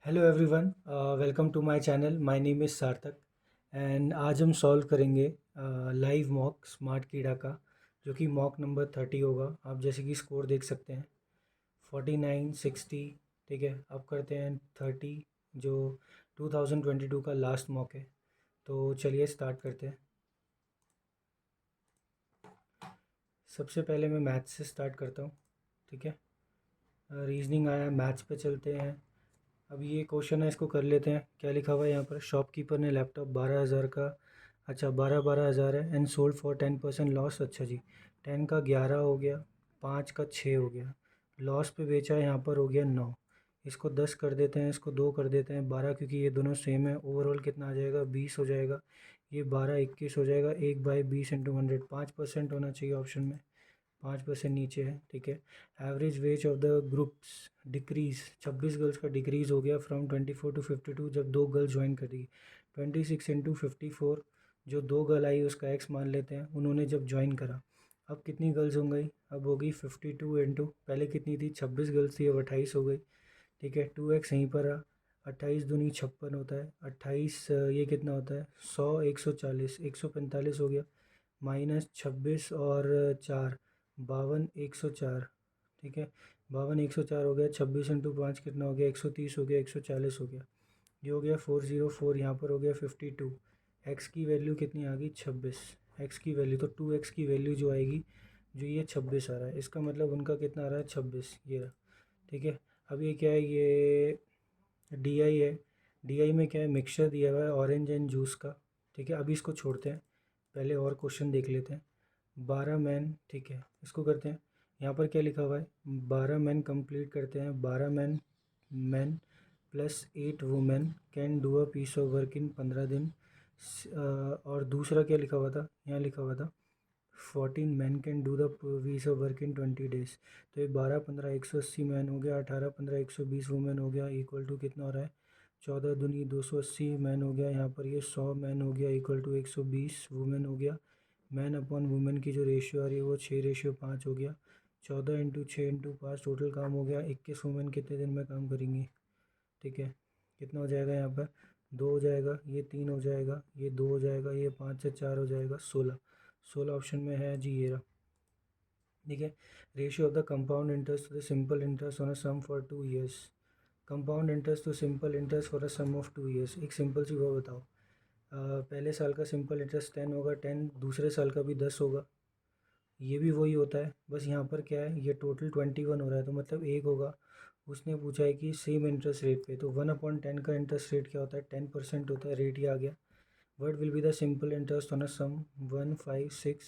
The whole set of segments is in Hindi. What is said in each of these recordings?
Hello everyone, welcome to my channel. My name is Sarthak and आज हम सॉल्व करेंगे लाइव मॉक स्मार्ट कीड़ा का, जो कि मॉक नंबर 30 होगा। आप जैसे कि स्कोर देख सकते हैं 49, 60। ठीक है, अब करते हैं 30, जो 2022 का लास्ट मॉक है। तो चलिए स्टार्ट करते हैं। सबसे पहले मैं मैथ्स से स्टार्ट करता हूँ। ठीक है, रीजनिंग आया, मैथ्स पे चलते हैं। अब ये क्वेश्चन है, इसको कर लेते हैं। क्या लिखा हुआ है यहाँ पर? शॉपकीपर ने लैपटॉप 12,000 का, अच्छा 12,000 है, एंड सोल्ड फॉर 10% लॉस। अच्छा जी, 10 का 11 हो गया, 5 का 6 हो गया, लॉस पे बेचा है, यहाँ पर हो गया 9। इसको 10 कर देते हैं, इसको 2 कर देते हैं, 12, क्योंकि ये दोनों सेम है। ओवरऑल कितना आ जाएगा? 20 हो जाएगा। ये 12 21 हो जाएगा। 1/20 × 100, 5% होना चाहिए ऑप्शन में। 5% नीचे है। ठीक है, average ways of the groups decrease, 26 girls का डिक्रीज़ हो गया फ्रॉम 24 टू 52 जब 2 गर्ल्स ज्वाइन कर दी। 26 × 54, जो 2 गर्ल आई उसका एक्स मान लेते हैं, उन्होंने जब ज्वाइन करा। अब कितनी गर्ल्स हो गई? अब होगी 52 इंटू, पहले कितनी थी? 26 गर्ल्स थी, अब 28 हो गई। ठीक है, 2x यहीं पर आ। 28 दूनी 56 होता है। 28 ये कितना होता है? 100, 140, 145 हो गया। माइनस 26 और 4, 52, 104। ठीक है, 52 104 हो गया। 26 × 5 कितना हो गया? 130 हो गया, 140 हो गया। ये हो गया 404। यहाँ पर हो गया 52। एक्स की वैल्यू कितनी आ गई? 26। एक्स की वैल्यू तो 2x की वैल्यू जो आएगी, जो ये 26 आ रहा है, इसका मतलब उनका कितना आ रहा है? 26, ये रहा। ठीक है, अब ये क्या है? ये डी आई है। डी आई में क्या है? मिक्सचर दिया हुआ है ऑरेंज एंड जूस का। ठीक है, अभी इसको छोड़ते हैं, पहले और क्वेश्चन देख लेते हैं। 12 मैन, ठीक है, इसको करते हैं। यहाँ पर क्या लिखा हुआ है? 12 मैन कंप्लीट करते हैं। 12 man plus 8 women can do a piece of work in 15 दिन। और दूसरा क्या लिखा हुआ था? यहाँ लिखा हुआ था 14 man can do the piece of work in 20 days. तो ये 12 15 180 मैन हो गया, 18 15 120 वुमेन हो गया, इक्वल टू कितना हो रहा है? 14 दूनी 280 मैन हो गया। यहाँ पर ये 100 मैन हो गया, इक्वल टू 120 वुमेन हो गया। मैन अपॉन वुमेन की जो रेशियो आ रही है वो 6:5 हो गया। 14 × 6 × 5 टोटल काम हो गया। 21 वुमेन कितने दिन में काम करेंगी? ठीक है, कितना हो जाएगा? यहाँ पर 2 हो जाएगा, ये 3 हो जाएगा, ये 2 हो जाएगा, ये 5 से 4 हो जाएगा, 16। 16 ऑप्शन में है जी, ये रहा। ठीक है, ratio of the compound interest to the simple interest on a sum for 2 years. Compound interest to simple interest for a sum of 2 years. एक सिंपल सी वो बताओ। पहले साल का सिंपल इंटरेस्ट 10 होगा, 10, दूसरे साल का भी 10 होगा। ये भी वही होता है, बस यहाँ पर क्या है? ये टोटल 21 हो रहा है, तो मतलब एक होगा। उसने पूछा है कि सेम इंटरेस्ट रेट पे, तो 1/10 का इंटरेस्ट रेट क्या होता है? 10% होता है। रेट ही आ गया। What will be the simple interest on a sum 1 5 6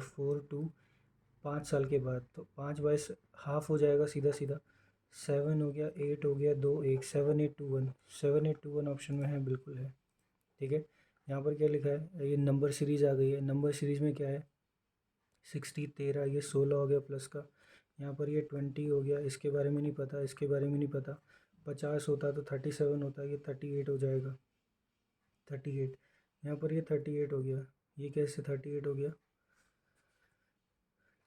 4 2, 5 साल के बाद? तो 5/हाफ हो जाएगा सीधा सीधा। 7 हो गया, 8 हो गया, 2 1, 7 8 2 1। 7 8 2 1 ऑप्शन में है, बिल्कुल है। ठीक है, यहाँ पर क्या लिखा है? ये नंबर सीरीज आ गई है। नंबर सीरीज में क्या है? 60, 13, ये 16 हो गया प्लस का। यहाँ पर ये 20 हो गया, इसके बारे में नहीं पता, इसके बारे में नहीं पता। 50 होता तो 37 होता, ये 38 हो जाएगा। 38, यहाँ पर ये 38 हो गया। ये कैसे 38 हो गया?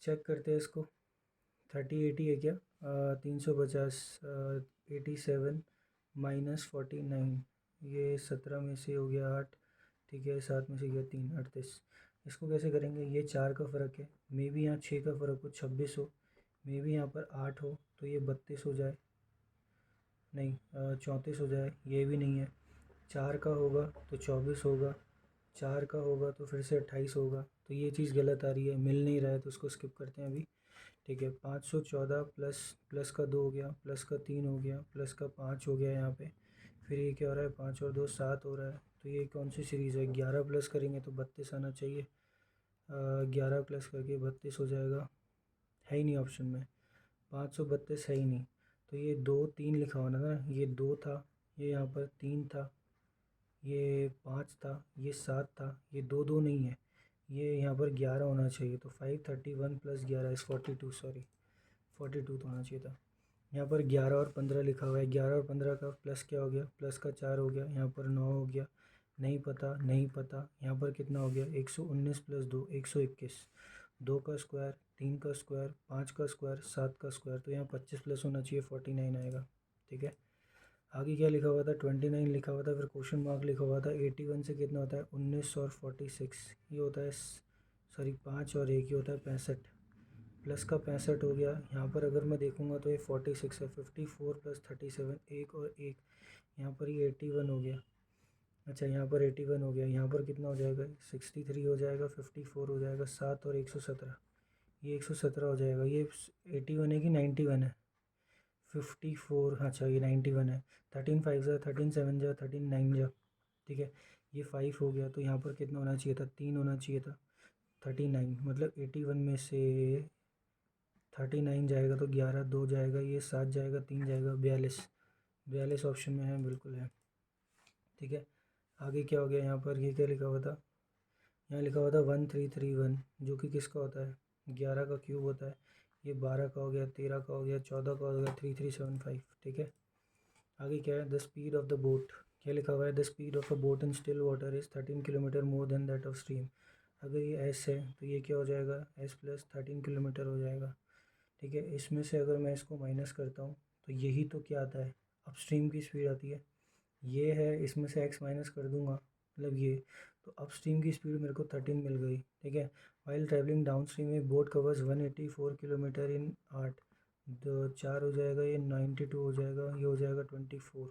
चेक करते हैं इसको। 30 80 है क्या? 350, 87 माइनस 49, ये 17 में से हो गया 8। ठीक है, 7 में से गया 3, 38। इसको कैसे करेंगे? ये 4 का फ़र्क है, मे भी यहाँ 6 का फ़र्क हो, 26 हो। मे भी यहाँ पर 8 हो, तो ये 32 हो जाए, नहीं 34 हो जाए, ये भी नहीं है। 4 का होगा तो 24 होगा, 4 का होगा तो फिर से 28 होगा। तो ये चीज़ गलत आ रही है, मिल नहीं रहा है, तो उसको स्किप करते हैं अभी। ठीक है, 514 प्लस, प्लस का 2 हो गया, प्लस का 3 हो गया, प्लस का 5 हो गया यहाँ पे। फिर ये क्या हो रहा है? 5 और 2 7 हो रहा है। तो ये कौन सी सीरीज़ है? 11 प्लस करेंगे तो 32 आना चाहिए। 11 प्लस करके 32 हो जाएगा, है ही नहीं ऑप्शन में। 532 है ही नहीं। तो ये 2 3 लिखा होना था ना, ये 2 था, ये यहाँ पर 3 था, ये 5 था, ये 7 था, ये 2 2 नहीं है, ये यहाँ पर 11 होना चाहिए। तो 531 प्लस 11 इस 42, सॉरी 42 तो होना चाहिए था। यहाँ पर 11 और 15 लिखा हुआ है। 11 और 15 का प्लस क्या हो गया? प्लस का 4 हो गया, यहाँ पर 9 हो गया। नहीं पता, नहीं पता। यहाँ पर कितना हो गया? 119 प्लस 2, 121। 2 का स्क्वायर, 3 का स्क्वायर, 5 का स्क्वायर, 7 का स्क्वायर, तो यहाँ 25 प्लस होना चाहिए, 49 आएगा। ठीक है, आगे क्या लिखा हुआ था, 29 लिखा हुआ था, फिर क्वेश्चन मार्क लिखा हुआ था। 81 से कितना होता है, 19 और 46, ये होता है सॉरी 5 और 1, ये होता है 65, प्लस का 65 हो गया। यहाँ पर अगर मैं देखूँगा तो ये 46 है, 54 प्लस 37, एक और एक, यहाँ पर ये 81 हो गया। अच्छा यहाँ पर 81 हो गया, यहाँ पर कितना हो जाएगा, 63 हो जाएगा, 54 हो जाएगा, 7 और 117, ये 117 हो जाएगा। ये 81 है कि 91 है, 54, अच्छा ये 91 है। 13 5 जा 13 7 जा 13 9 जा, ठीक है, ये 5 हो गया। तो यहाँ पर कितना होना चाहिए था, 3 होना चाहिए था। 39 मतलब 81 में से 39 जाएगा तो 11, 2 जाएगा, ये 7 जाएगा, 3 जाएगा, 42, 42 ऑप्शन में है, बिल्कुल है, ठीक है। आगे क्या हो गया, यहाँ पर ये क्या लिखा हुआ था, यहाँ लिखा हुआ था 1331, जो कि किसका होता है, 11 का क्यूब होता है। ये 12 का हो गया, 13 का हो गया, 14 का हो गया, 3375, ठीक है। आगे क्या है, the speed of the boat, क्या लिखा हुआ है, the speed of a boat in still water is 13 kilometre more than that of stream. अगर ये एस है तो ये क्या हो जाएगा, एस प्लस 13 किलोमीटर हो जाएगा, ठीक है। इसमें से अगर मैं इसको माइनस करता हूँ तो यही तो क्या आता है, अपस्ट्रीम की स्पीड आती है, ये है, इसमें से एक्स माइनस कर दूंगा, मतलब ये, तो अपस्ट्रीम की स्पीड मेरे को 13 मिल गई, ठीक है। वाइल ट्रैवलिंग डाउन स्ट्रीम में बोट कवर्स 184 किलोमीटर इन 8, दो 4 हो जाएगा, ये 92 हो जाएगा, ये हो जाएगा 24,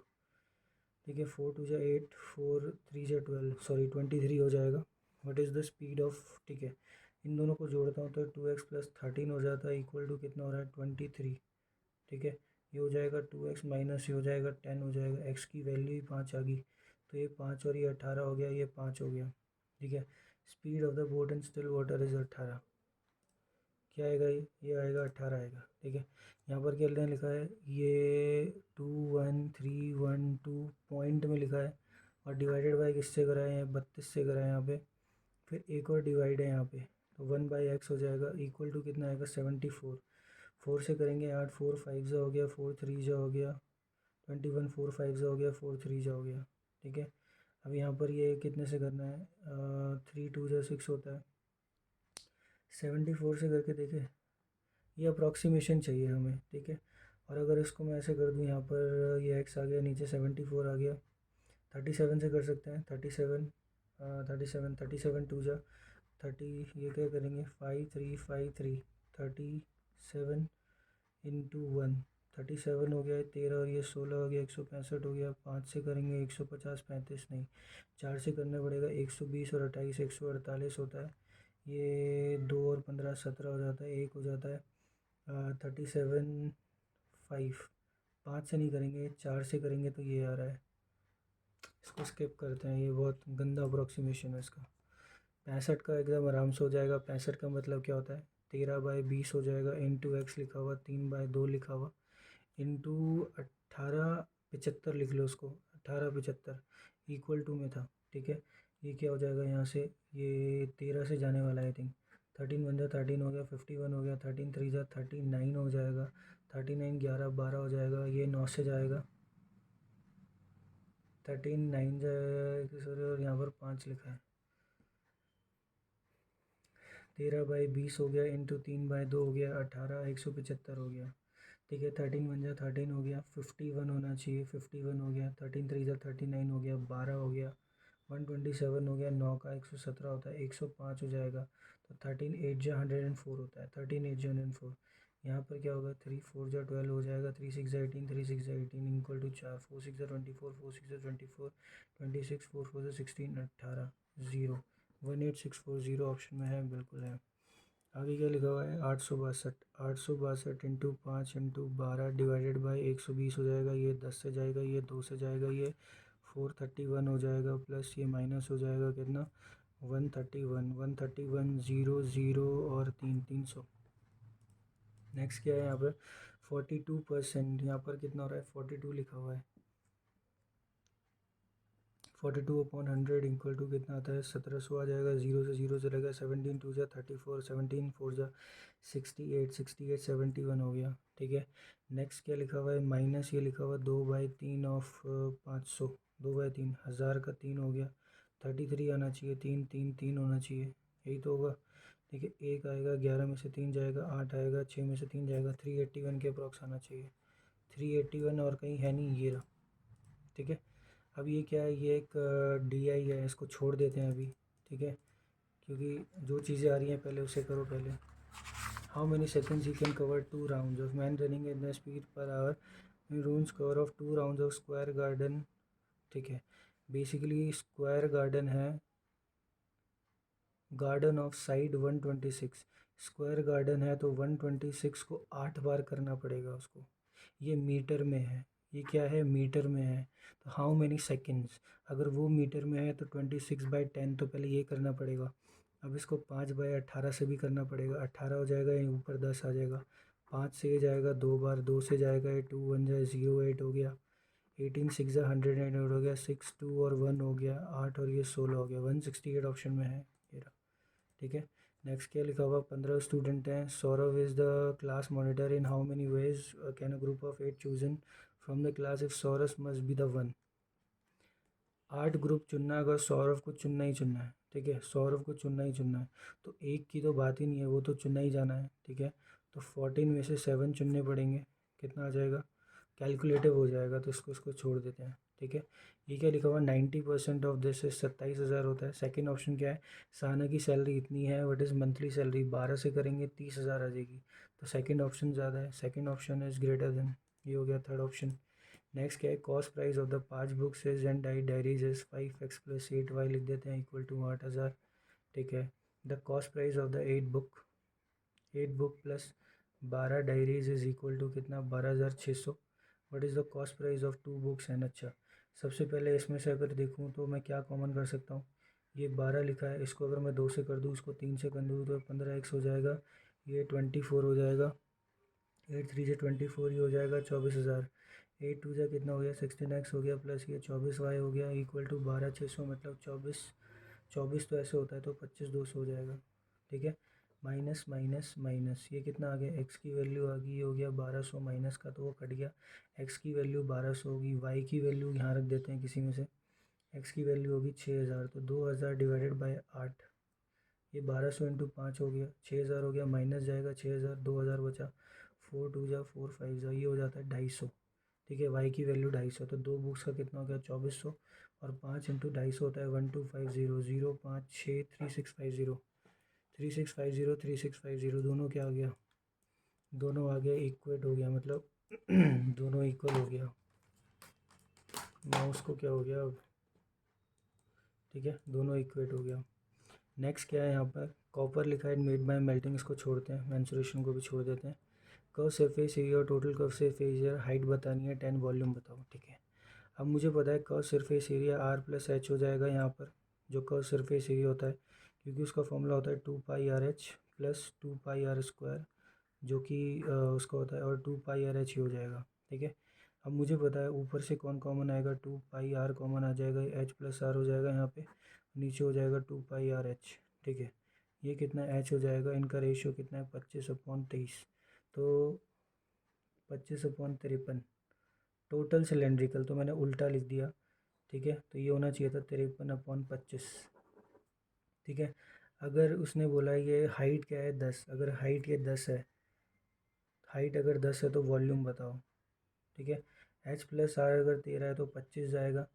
ठीक है। 4 2 जा 8, 4 3 जा 12, सॉरी 23 हो जाएगा। What is the speed of, ठीक है, इन दोनों को जोड़ता हूँ तो 2x प्लस 13 हो जाता है, इक्वल टू कितना हो रहा है, 23, ठीक है। ये हो जाएगा 2x माइनस ये हो जाएगा 10 हो जाएगा, x की वैल्यू ही 5 आ गई, तो ये 5 और ये 18 हो गया, ये 5 हो गया, ठीक है। Speed of the boat in still water is 18, क्या आएगा, ये आएगा 18 आएगा, ठीक है। यहाँ पर क्या लिखा है, ये 21312 पॉइंट में लिखा है, और डिवाइडेड बाई किससे करा है, 32 से करा है यहाँ पे, फिर एक और डिवाइड है यहाँ पे, तो 1/x हो जाएगा, इक्वल टू कितना आएगा, 74, 4 से करेंगे 8, 4 5 जा हो गया, 4 3 जा हो गया, 21, 4 5 जा हो गया, 4 3 जा हो गया, ठीक है। अब यहाँ पर ये कितने से करना है, 3 2 जा 6 होता है, 74 से करके देखें, ये अप्रॉक्सीमेशन चाहिए हमें, ठीक है। और अगर इसको मैं ऐसे कर दूँ, यहाँ पर ये x आ गया, नीचे 74 आ गया, 37 से कर सकते हैं, 37 37 2 जा 30, ये क्या करेंगे, 5 3 5 3, 37 इंटू 1, 37 हो गया, 13 और ये 16 हो गया, 165 हो गया, 5 से करेंगे 150, 35 नहीं, 4 से करना पड़ेगा, 120 और 28 148 होता है, ये 2 और 15 17 हो जाता है, एक हो जाता है 37 5, 5 से नहीं करेंगे, 4 से करेंगे तो ये आ रहा है, इसको स्किप करते हैं, ये बहुत गंदा अप्रोक्सीमेशन है इसका। 65 का एकदम आराम से हो जाएगा, 65 का मतलब क्या होता है, 13/20 हो जाएगा, इंटू एक्स लिखा हुआ, 3/2 लिखा हुआ, इंटू 18 75 लिख लो उसको, 18 75 इक्वल टू में था, ठीक है। ये क्या हो जाएगा यहाँ से, ये 13 से जाने वाला है आई थिंक, 13 1 जा 13 हो गया, 51 हो गया, 13 3 जा 39 हो जाएगा, 39 11 12 हो जाएगा, ये 9 से जाएगा, 39 जाएगा सॉरी, और यहाँ पर 5 लिखा है, 13/20 हो गया, इंटू 3/2 हो गया, 18 175 हो गया, ठीक है। 13 1 जा 13 हो गया, 51 होना चाहिए, 51 हो गया, 13 3 जा 39 हो गया, 12 हो गया, 127 हो गया, 9 का 117 होता है, 105 हो जाएगा, तो 13 8 जा 104 होता है, 13 8 जा 104, यहाँ पर क्या होगा, 3 4 जा 12 हो जाएगा, 3 6 जा 18, 3 6 जा 18 इक्वल टू 4, 4 6 जा 24, 4 6 जा 24, 26 4 4 जा 16, 18 0, 18640 ऑप्शन में है, बिल्कुल है। आगे क्या लिखा हुआ है, 862, 862 इंटू 5 इंटू 12 डिवाइडेड बाई 120 हो जाएगा, ये 10 से जाएगा, ये 2 से जाएगा, ये 431 हो जाएगा, प्लस ये माइनस हो जाएगा कितना, 131, 131 0 0 और 3 300। नेक्स्ट क्या है यहाँ पर, 42%, यहाँ पर कितना हो रहा है, 42 लिखा हुआ है, 42/100 इक्वल टू कितना आता है, 1700 आ जाएगा, 0 से 0 चलेगा, 17 2 जा 34, 17 4 जा 68, 68 71 हो गया, ठीक है। नेक्स्ट क्या लिखा हुआ है, माइनस ये लिखा हुआ है 2/3 ऑफ 500, 2/3 1000 का 3 हो गया, 33 आना चाहिए, 3 3 3 होना चाहिए, यही तो होगा, ठीक है। एक आएगा, 11 में से 3 जाएगा, 8 आएगा, 6 में से 3 जाएगा, 381 के अप्रॉक्स आना चाहिए, 381 और कहीं है नहीं, ये रहा, ठीक है। अब ये क्या है, ये एक डी आई है, इसको छोड़ देते हैं अभी, ठीक है, क्योंकि जो चीज़ें आ रही हैं पहले उसे करो पहले। How many seconds he can cover 2 rounds of man running in the speed per hour rooms cover of 2 rounds of square garden, ठीक है। बेसिकली स्क्वायर गार्डन है, garden of side 126, square garden है तो 126 को 8 बार करना पड़ेगा उसको। ये मीटर में है, ये क्या है, मीटर में है। तो हाउ मेनी सेकेंड्स, अगर वो मीटर में है तो 26/10, तो पहले ये करना पड़ेगा। अब इसको 5/18 से भी करना पड़ेगा, 18 हो जाएगा, ये ऊपर 10 आ जाएगा, 5 से ये जाएगा 2 बार, 2 से जाएगा ये 2 1 जाए 0 8 हो गया, 18 6 108 हो गया, 6 2 और 1 हो गया 8 और ये 16 हो गया, 168 ऑप्शन में है ये रहा, ठीक है। नेक्स्ट क्या लिखा हुआ, 15 स्टूडेंट हैं, Saurabh is the class monitor, in how many ways can a group of 8 chosen from the class if Saurabh must be the one. 8 group चुनना है, अगर सौरभ को चुनना ही चुनना है, ठीक है, सौरभ को चुनना ही चुनना है, तो एक की तो बात ही नहीं है, वो तो चुनना ही जाना है, ठीक है। तो 14 में से 7 चुनने पड़ेंगे, कितना आ जाएगा, कैलकुलेटिव हो जाएगा, तो इसको छोड़ देते हैं, ठीक है। ये क्या लिखा हुआ, 90% ऑफ दिस इज 27,000 होता है। सेकंड ऑप्शन क्या है, साना की सैलरी इतनी है, व्हाट इज़ मंथली सैलरी, 12 से करेंगे 30,000 आ जाएगी, तो सेकंड ऑप्शन ज़्यादा है, second option is greater than, ये हो गया थर्ड ऑप्शन। नेक्स्ट क्या है, cost price of the 5 books is and diaries is 5x + 8y लिख देते हैं इक्वल टू 8,000, ठीक है। The cost price of the 8 book plus 12 diaries is equal to कितना, 12,600। What is the cost price of 2 books and, अच्छा सबसे पहले इसमें से अगर देखूँ तो मैं क्या कॉमन कर सकता हूँ, ये 12 लिखा है, इसको अगर मैं 2 से कर दूँ, इसको 3 से कर दूँ तो 15x हो जाएगा, ये 24 हो जाएगा, 8 3 से 24, ये हो जाएगा 24,000, 8 2 जा कितना हो गया, 16x हो गया, प्लस ये 24y हो गया इक्वल टू 12,600, मतलब 24, 24 तो ऐसे होता है तो 25,200 हो जाएगा, ठीक है। माइनस माइनस माइनस, ये कितना आ गया, x की वैल्यू आ गई, ये हो गया 1200, माइनस का तो वो कट गया, x की वैल्यू 1200 होगी, y की वैल्यू यहाँ रख देते हैं किसी में से, x की वैल्यू होगी 6,000, तो 2,000 डिवाइडेड बाई 8, ये 1200 इंटू 5 हो गया, 6,000 हो गया, माइनस जाएगा 6,000, 2,000 बचा, 4 2 जा 4 5 जा, ये हो जाता है 250, ठीक है। वाई की वैल्यू 250, तो 2 बुक्स का कितना हो गया, 2400, और 5 इंटू 250 होता है 1250, 0 5 6 3650, 3650 3650, दोनों क्या आ गया, दोनों आ गया इक्वेट हो गया, मतलब दोनों इक्वल हो गया, माउस को क्या हो गया अब, ठीक है, दोनों इक्वेट हो गया। नेक्स्ट क्या है यहाँ पर, कॉपर लिखा है मेड बाय मेल्टिंग, इसको छोड़ते हैं, मेंसुरेशन को भी छोड़ देते हैं। कर्व सरफेस एरिया और total curve surface area, height बतानी है, 10 वॉल्यूम बताओ, ठीक है। अब मुझे पता है कर्व सरफेस एरिया r+h हो जाएगा यहाँ पर, जो कर्व सरफेस एरिया होता है, क्योंकि उसका फॉर्मूला होता है 2πr/h प्लस 2πr², जो कि उसका होता है, और 2πr/h ही हो जाएगा, ठीक है। अब मुझे पता है ऊपर से कौन कॉमन आएगा, 2πr कॉमन आ जाएगा, h + r हो जाएगा यहाँ पे, नीचे हो जाएगा 2πr/h, ठीक है। ये कितना h हो जाएगा, इनका रेशियो कितना है, 25/23, तो 25/53, टोटल सिलेंड्रिकल तो मैंने उल्टा लिख दिया, ठीक है, तो ये होना चाहिए था 53/25, ठीक है। अगर उसने बोला ये हाइट क्या है 10, अगर हाइट ये 10 है, हाइट अगर 10 है तो वॉल्यूम बताओ, ठीक है। h+r अगर 13 है तो 25 जाएगा,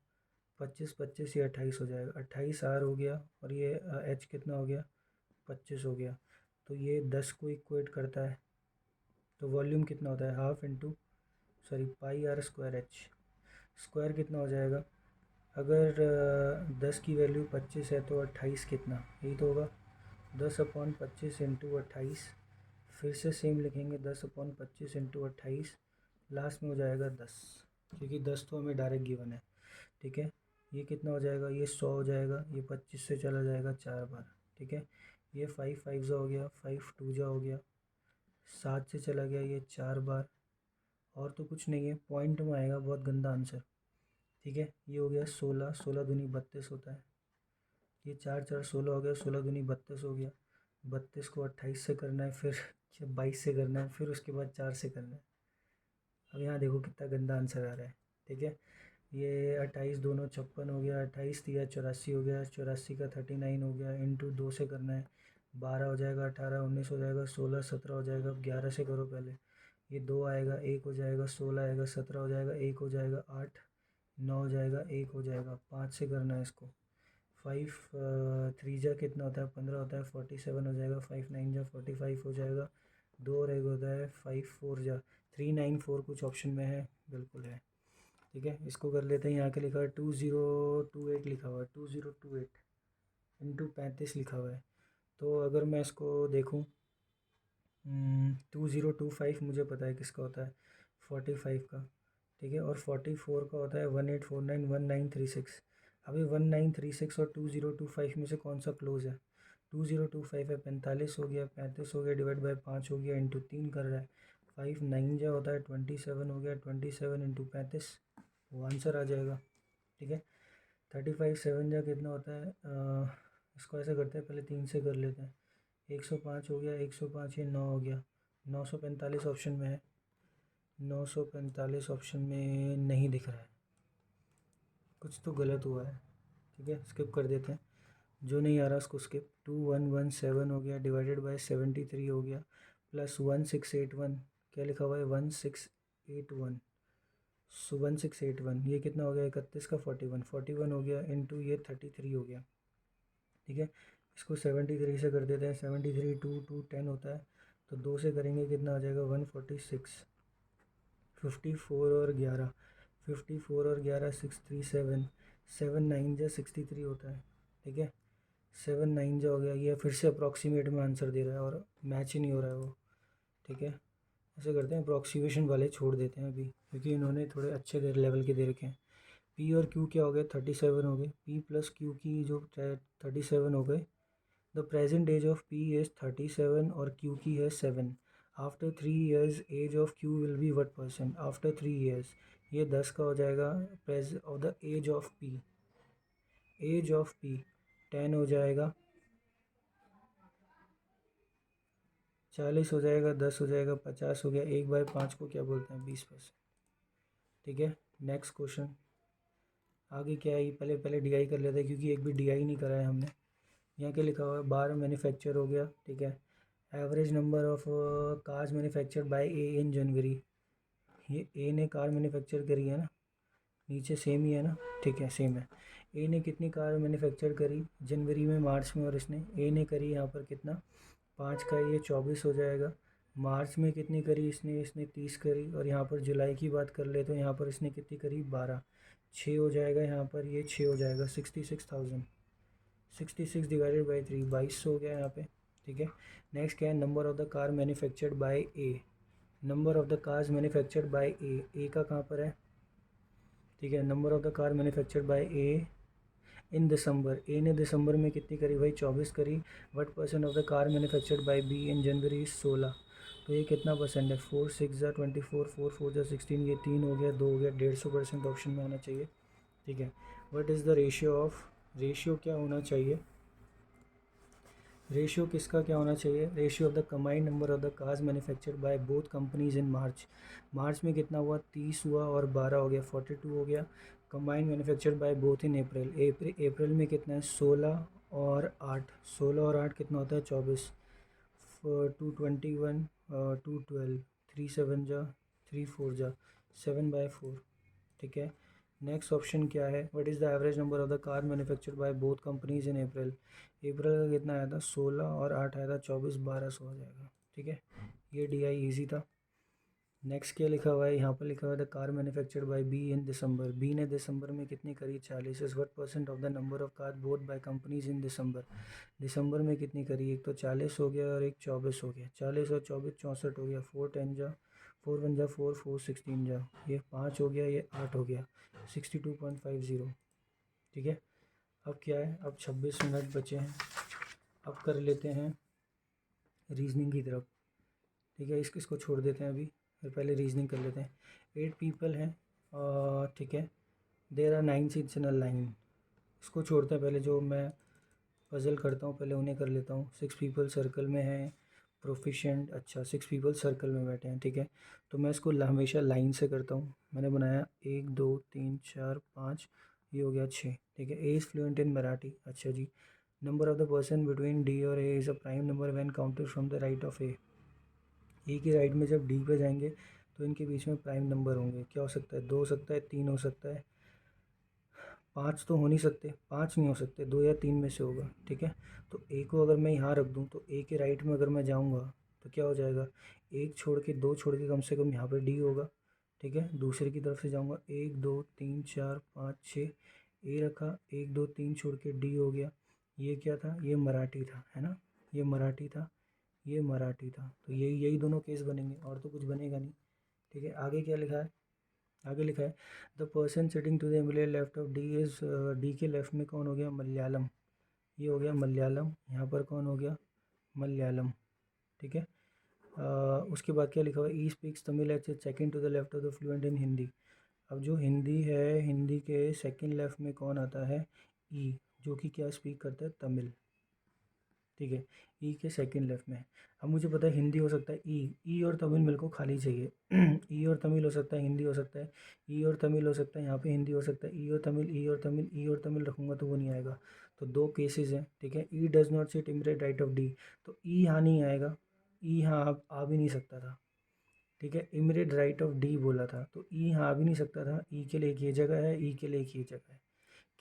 25 25 ये 28 हो जाएगा, 28r हो गया, और ये h कितना हो गया, 25 हो गया, तो ये 10 को इक्वेट करता है, तो वॉल्यूम कितना होता है, half into, sorry πr²h, square कितना हो जाएगा, अगर 10 की वैल्यू 25 है तो 28 कितना, यही तो होगा, 10/25 इंटू 28, फिर से सेम लिखेंगे, 10/25 इंटू 28, लास्ट में हो जाएगा 10, क्योंकि 10 तो हमें डायरेक्ट गिवन है, ठीक है। ये कितना हो जाएगा, ये 100 हो जाएगा, ये 25 से चला जाएगा 4 बार, ठीक है। ये 5 5 जा हो गया, 5 2 जा हो गया, 7 से चला गया ये 4 बार, और तो कुछ नहीं है, पॉइंट में आएगा, बहुत गंदा आंसर, ठीक है। ये हो गया 16, 16 दूनी 32 होता है, ये 4 4 16 हो गया, 16 दूनी 32 हो गया, 32 को 28 से करना है, फिर 22 से करना है, फिर उसके बाद 4 से करना है। अब यहाँ देखो कितना गंदा आंसर आ रहा है, ठीक है। ये 28 दोनों 56 हो गया, 28 दिया 84 हो गया, 84 का 39 हो गया, इंटू 2 से करना है, 12 हो जाएगा, 18 19 हो जाएगा, 16 17 हो जाएगा, अब 11 से करो पहले, ये 2 आएगा, 1 हो जाएगा, 16 आएगा, 17 हो जाएगा, 1 हो जाएगा, 8 9 हो जाएगा, 1 हो जाएगा, 5 से करना है इसको। 5 3 जा कितना होता है, 15 होता है, 47 हो जाएगा। 5 9 जा 45 हो जाएगा। 2 और 1 होता है, 5 4 जा 394 कुछ ऑप्शन में है, बिल्कुल है। ठीक है, इसको कर लेते हैं। यहाँ के लिखा है 2028 लिखा हुआ है, 2028 इंटू 35 लिखा हुआ है। तो अगर मैं इसको देखूँ, 2025 मुझे पता है किसका होता है, 45 का। ठीक है, और 44 का होता है 18491936। अभी 1936 और 2025 में से कौन सा क्लोज है? 2025 है, 45 हो गया, 35 हो गया, डिवाइड बाई 5 हो गया, इंटू 3 कर रहा है। 5 9 जो होता है 27 हो गया, 27 इंटू 35, वो आंसर आ जाएगा। ठीक है, 35 7 जा कितना होता है, इसको ऐसे करते हैं, पहले 3 से कर लेते हैं। 105 हो गया, 105 ये 9 हो गया, 945 ऑप्शन में है। 945 ऑप्शन में नहीं दिख रहा है, कुछ तो गलत हुआ है। ठीक है, स्किप कर देते हैं, जो नहीं आ रहा उसको स्किप। 2117 हो गया, डिवाइडेड बाय 73 हो गया, प्लस 1681, क्या लिखा हुआ है 1681। सो 1681 ये कितना हो गया, 31 का 41 हो गया, इंटू ये 33 हो गया। ठीक है, इसको 73 से कर देते हैं। 73 2 2 10 होता है, तो 2 से करेंगे कितना आ जाएगा 146। 54 और 11, 54 और 11 637, 7 9 जा 63 होता है। ठीक है, 7 9 जा हो गया। ये फिर से अप्रॉक्सीमेट में आंसर दे रहा है और मैच ही नहीं हो रहा है वो। ठीक है, ऐसे करते हैं, अप्रॉक्सीमेशन वाले छोड़ देते हैं अभी, क्योंकि इन्होंने थोड़े अच्छे लेवल के दे रखे हैं। पी और क्यू क्या हो गए, 37 हो गए। पी प्लस क्यू की जो 37 हो गए। The present age of P is 37 और Q की है 7। After 3 years age of Q will be what percent after 3 years। ये 10 का हो जाएगा, प्रेज of the age of P, age of P 10 हो जाएगा, 40 हो जाएगा, 10 हो जाएगा, 50 हो गया। 1/5 को क्या बोलते हैं, 20%। ठीक है, नेक्स्ट क्वेश्चन। आगे क्या है, पहले पहले DI कर लेते हैं, क्योंकि एक भी DI नहीं करा है हमने। यहाँ क्या लिखा हुआ है, बार मैन्युफैक्चर हो गया। ठीक है, average number of cars manufactured by A in January. ये ए ने कार मैन्युफैक्चर करी है ना, नीचे सेम ही है ना। ठीक है, सेम है। ए ने कितनी कार मैन्युफैक्चर करी जनवरी में, मार्च में, और इसने ए ने करी यहाँ पर कितना, 5 का, ये 24 हो जाएगा। मार्च में कितनी करी इसने, इसने 30 करी। और यहाँ पर जुलाई की बात कर ले तो यहाँ पर इसने कितनी करी, 12। 6 हो जाएगा यहाँ पर, ये 6 हो जाएगा, 66,000। 66 डिवाइडेड बाई 3, 22 हो गया यहाँ पे। ठीक है, नेक्स्ट क्या है, number of the car manufactured by A. Number of the cars manufactured by A का कहाँ पर है। ठीक है, number of the car manufactured by A in December. A ने दिसंबर में कितनी करी भाई, 24 करी। What percent of the car manufactured by B in January 16। तो ये कितना परसेंट है, 4 6 जा 24, 4 4 जा 16, ये 3 हो गया, 2 हो गया, 150% ऑप्शन में आना चाहिए। ठीक है, what is the ratio of, ratio क्या होना चाहिए, रेशियो किसका क्या होना चाहिए, ratio of the combined number of the cars manufactured by both companies in March. मार्च में कितना हुआ, 30 हुआ और 12 हो गया, 42 हो गया। Combined manufactured by both in April, अप्रैल में कितना है, 16 और 8, 16 और 8 कितना होता है, 24। 221, 212, 3 7 जा 3 4 जा 7/4। ठीक है, नेक्स्ट ऑप्शन क्या है, what is the average number of the car manufactured by both companies in April. अप्रैल का कितना आया था, 16 और 8 आया था, 24, 1200 हो जाएगा। ठीक है, ये DI ईजी था। नेक्स्ट क्या लिखा हुआ है, यहाँ पर लिखा हुआ है the car manufactured by B in December. B ने दिसंबर में कितनी करी, 40। Is what percent of the number of car both by companies in December. दिसंबर में कितनी करी, एक तो 40 हो गया और एक 24 हो गया। 40 और 24 64 हो गया। 4 10 जा 4 1 जा 4 4 16 जा, ये 5 हो गया, ये 8 हो गया, 62.50। ठीक है, अब क्या है, अब 26 मिनट बचे हैं। अब कर लेते हैं रीजनिंग की तरफ। ठीक है, इसको छोड़ देते हैं अभी, फिर पहले रीजनिंग कर लेते हैं। 8 पीपल हैं, ठीक है, there are 9 seats in a line. इसको छोड़ते हैं, पहले जो मैं पजल करता हूँ पहले उन्हें कर लेता हूँ। 6 पीपल सर्कल में हैं, प्रोफिशेंट, अच्छा 6 पीपल सर्कल में बैठे हैं। ठीक है, तो मैं इसको हमेशा लाइन से करता हूँ। मैंने बनाया 1 2 3 4 5, ये हो गया 6। ठीक है, A is fluent in Marathi, अच्छा जी। Number of the person between D और A is a prime number when counted from the right of A की राइट में जब डी पे जाएंगे तो इनके बीच में प्राइम नंबर होंगे। क्या हो सकता है, 2 हो सकता है, 3 हो सकता है, 5 तो हो नहीं सकते, 5 नहीं हो सकते, 2 या 3 में से होगा, ठीक है। तो ए को अगर मैं यहाँ रख दूँ तो ए के राइट में अगर मैं जाऊँगा तो क्या हो जाएगा, एक छोड़ के दो छोड़ के कम से कम यहाँ पे डी होगा, ठीक है। दूसरे की तरफ से जाऊँगा, 1 2 3 4 5 6, ए रखा, 1 2 3 छोड़ के डी हो गया। ये क्या था, ये मराठी था, है ना, ये मराठी था, ये मराठी था। तो यही यही दोनों केस बनेंगे, और तो कुछ बनेगा नहीं, ठीक है। आगे क्या लिखा है, आगे लिखा है the person sitting to the immediate left of D is, D के लेफ्ट में कौन हो गया, मलयालम, ये हो गया मलयालम। यहाँ पर कौन हो गया, मलयालम, ठीक है। उसके बाद क्या लिखा हुआ है, E speaks Tamil as second to the left of the fluent in Hindi. अब जो हिंदी है, हिंदी के सेकंड लेफ्ट में कौन आता है, ई, जो कि क्या स्पीक करता है, तमिल, ठीक है। ई के सेकंड लेफ्ट में। अब मुझे पता है हिंदी हो सकता है, ई और तमिल मेरे को खाली चाहिए ई और तमिल हो सकता है, हिंदी हो सकता है, ई और तमिल हो सकता है, यहाँ पे हिंदी हो सकता है, ई और तमिल, ई और तमिल, ई और तमिल रखूँगा तो वो नहीं आएगा। तो दो केसेस हैं, ठीक है। E does not sit immediate right of D, तो ई यहाँ नहीं आएगा, ई यहाँ आ भी नहीं सकता था, ठीक है। इमिडिएट राइट ऑफ डी बोला था, तो ई यहाँ आ भी नहीं सकता था। ई के लिए एक ये जगह है, ई के लिए एक ये जगह है।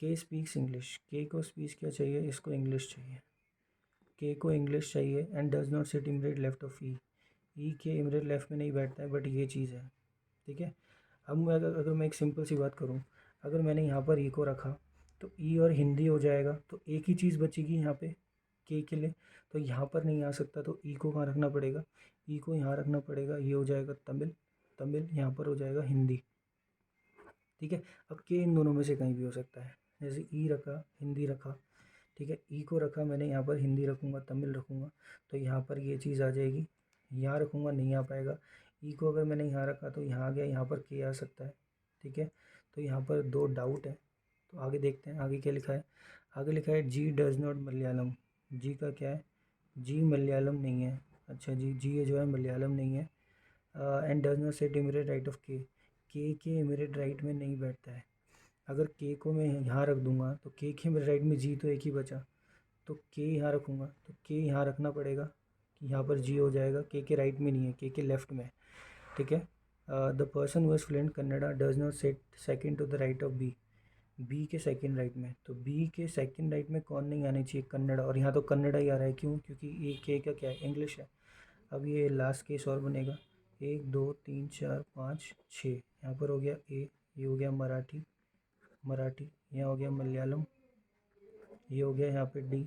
के स्पीक्स इंग्लिश, के को स्पीच क्या चाहिए, इसको इंग्लिश चाहिए, के को इंग्लिश चाहिए। And does not sit immediate left of E, E के इमिडिएट लेफ्ट में नहीं बैठता है, बट ये चीज़ है, ठीक है। अब मैं अगर मैं एक सिंपल सी बात करूँ, अगर मैंने यहाँ पर ई को रखा तो ई और हिंदी हो जाएगा, तो एक ही चीज़ बचेगी यहाँ पे के लिए, तो यहाँ पर नहीं आ सकता, तो ई को कहाँ रखना पड़ेगा, ई को यहाँ रखना पड़ेगा, ये हो जाएगा तमिल, तमिल यहाँ पर हो जाएगा हिंदी, ठीक है। अब के इन दोनों में से कहीं भी हो सकता है, जैसे ई रखा, हिंदी रखा, ठीक है। ई को रखा मैंने, यहाँ पर हिंदी रखूँगा, तमिल रखूँगा, तो यहाँ पर ये चीज़ आ जाएगी, यहाँ रखूँगा नहीं आ पाएगा। ई को अगर मैंने यहाँ रखा तो यहाँ आ गया, यहाँ पर के आ सकता है, ठीक है। तो यहाँ पर दो डाउट है, तो आगे देखते हैं आगे क्या लिखा है। आगे लिखा है जी डज नॉट मलयालम, जी का क्या है, जी मलयालम नहीं है, अच्छा जी, जी ये जो है मलयालम नहीं है। And does not set immediate right of के इमीडिएट राइट में नहीं बैठता है। अगर के को मैं यहाँ रख दूंगा तो के मेरे राइट में जी तो एक ही बचा, तो के यहाँ रखूँगा, तो के यहाँ रखना पड़ेगा कि यहाँ पर जी हो जाएगा, के राइट में नहीं है, के लेफ्ट में, ठीक है। The person was fluent Kannada does not set second to the right of B, B के सेकेंड राइट में, तो बी के सेकेंड राइट में कौन नहीं आनी चाहिए, कन्नड़ा, और यहाँ तो कन्नड़ा ही आ रहा है, क्यों, क्योंकि ये के का क्या है, इंग्लिश है। अब ये लास्ट केस और बनेगा, 1 2 3 4 5 6, यहाँ पर हो गया ए, ये हो गया मराठी, मराठी, यहाँ हो गया मलयालम, ये हो गया यहाँ पे डी।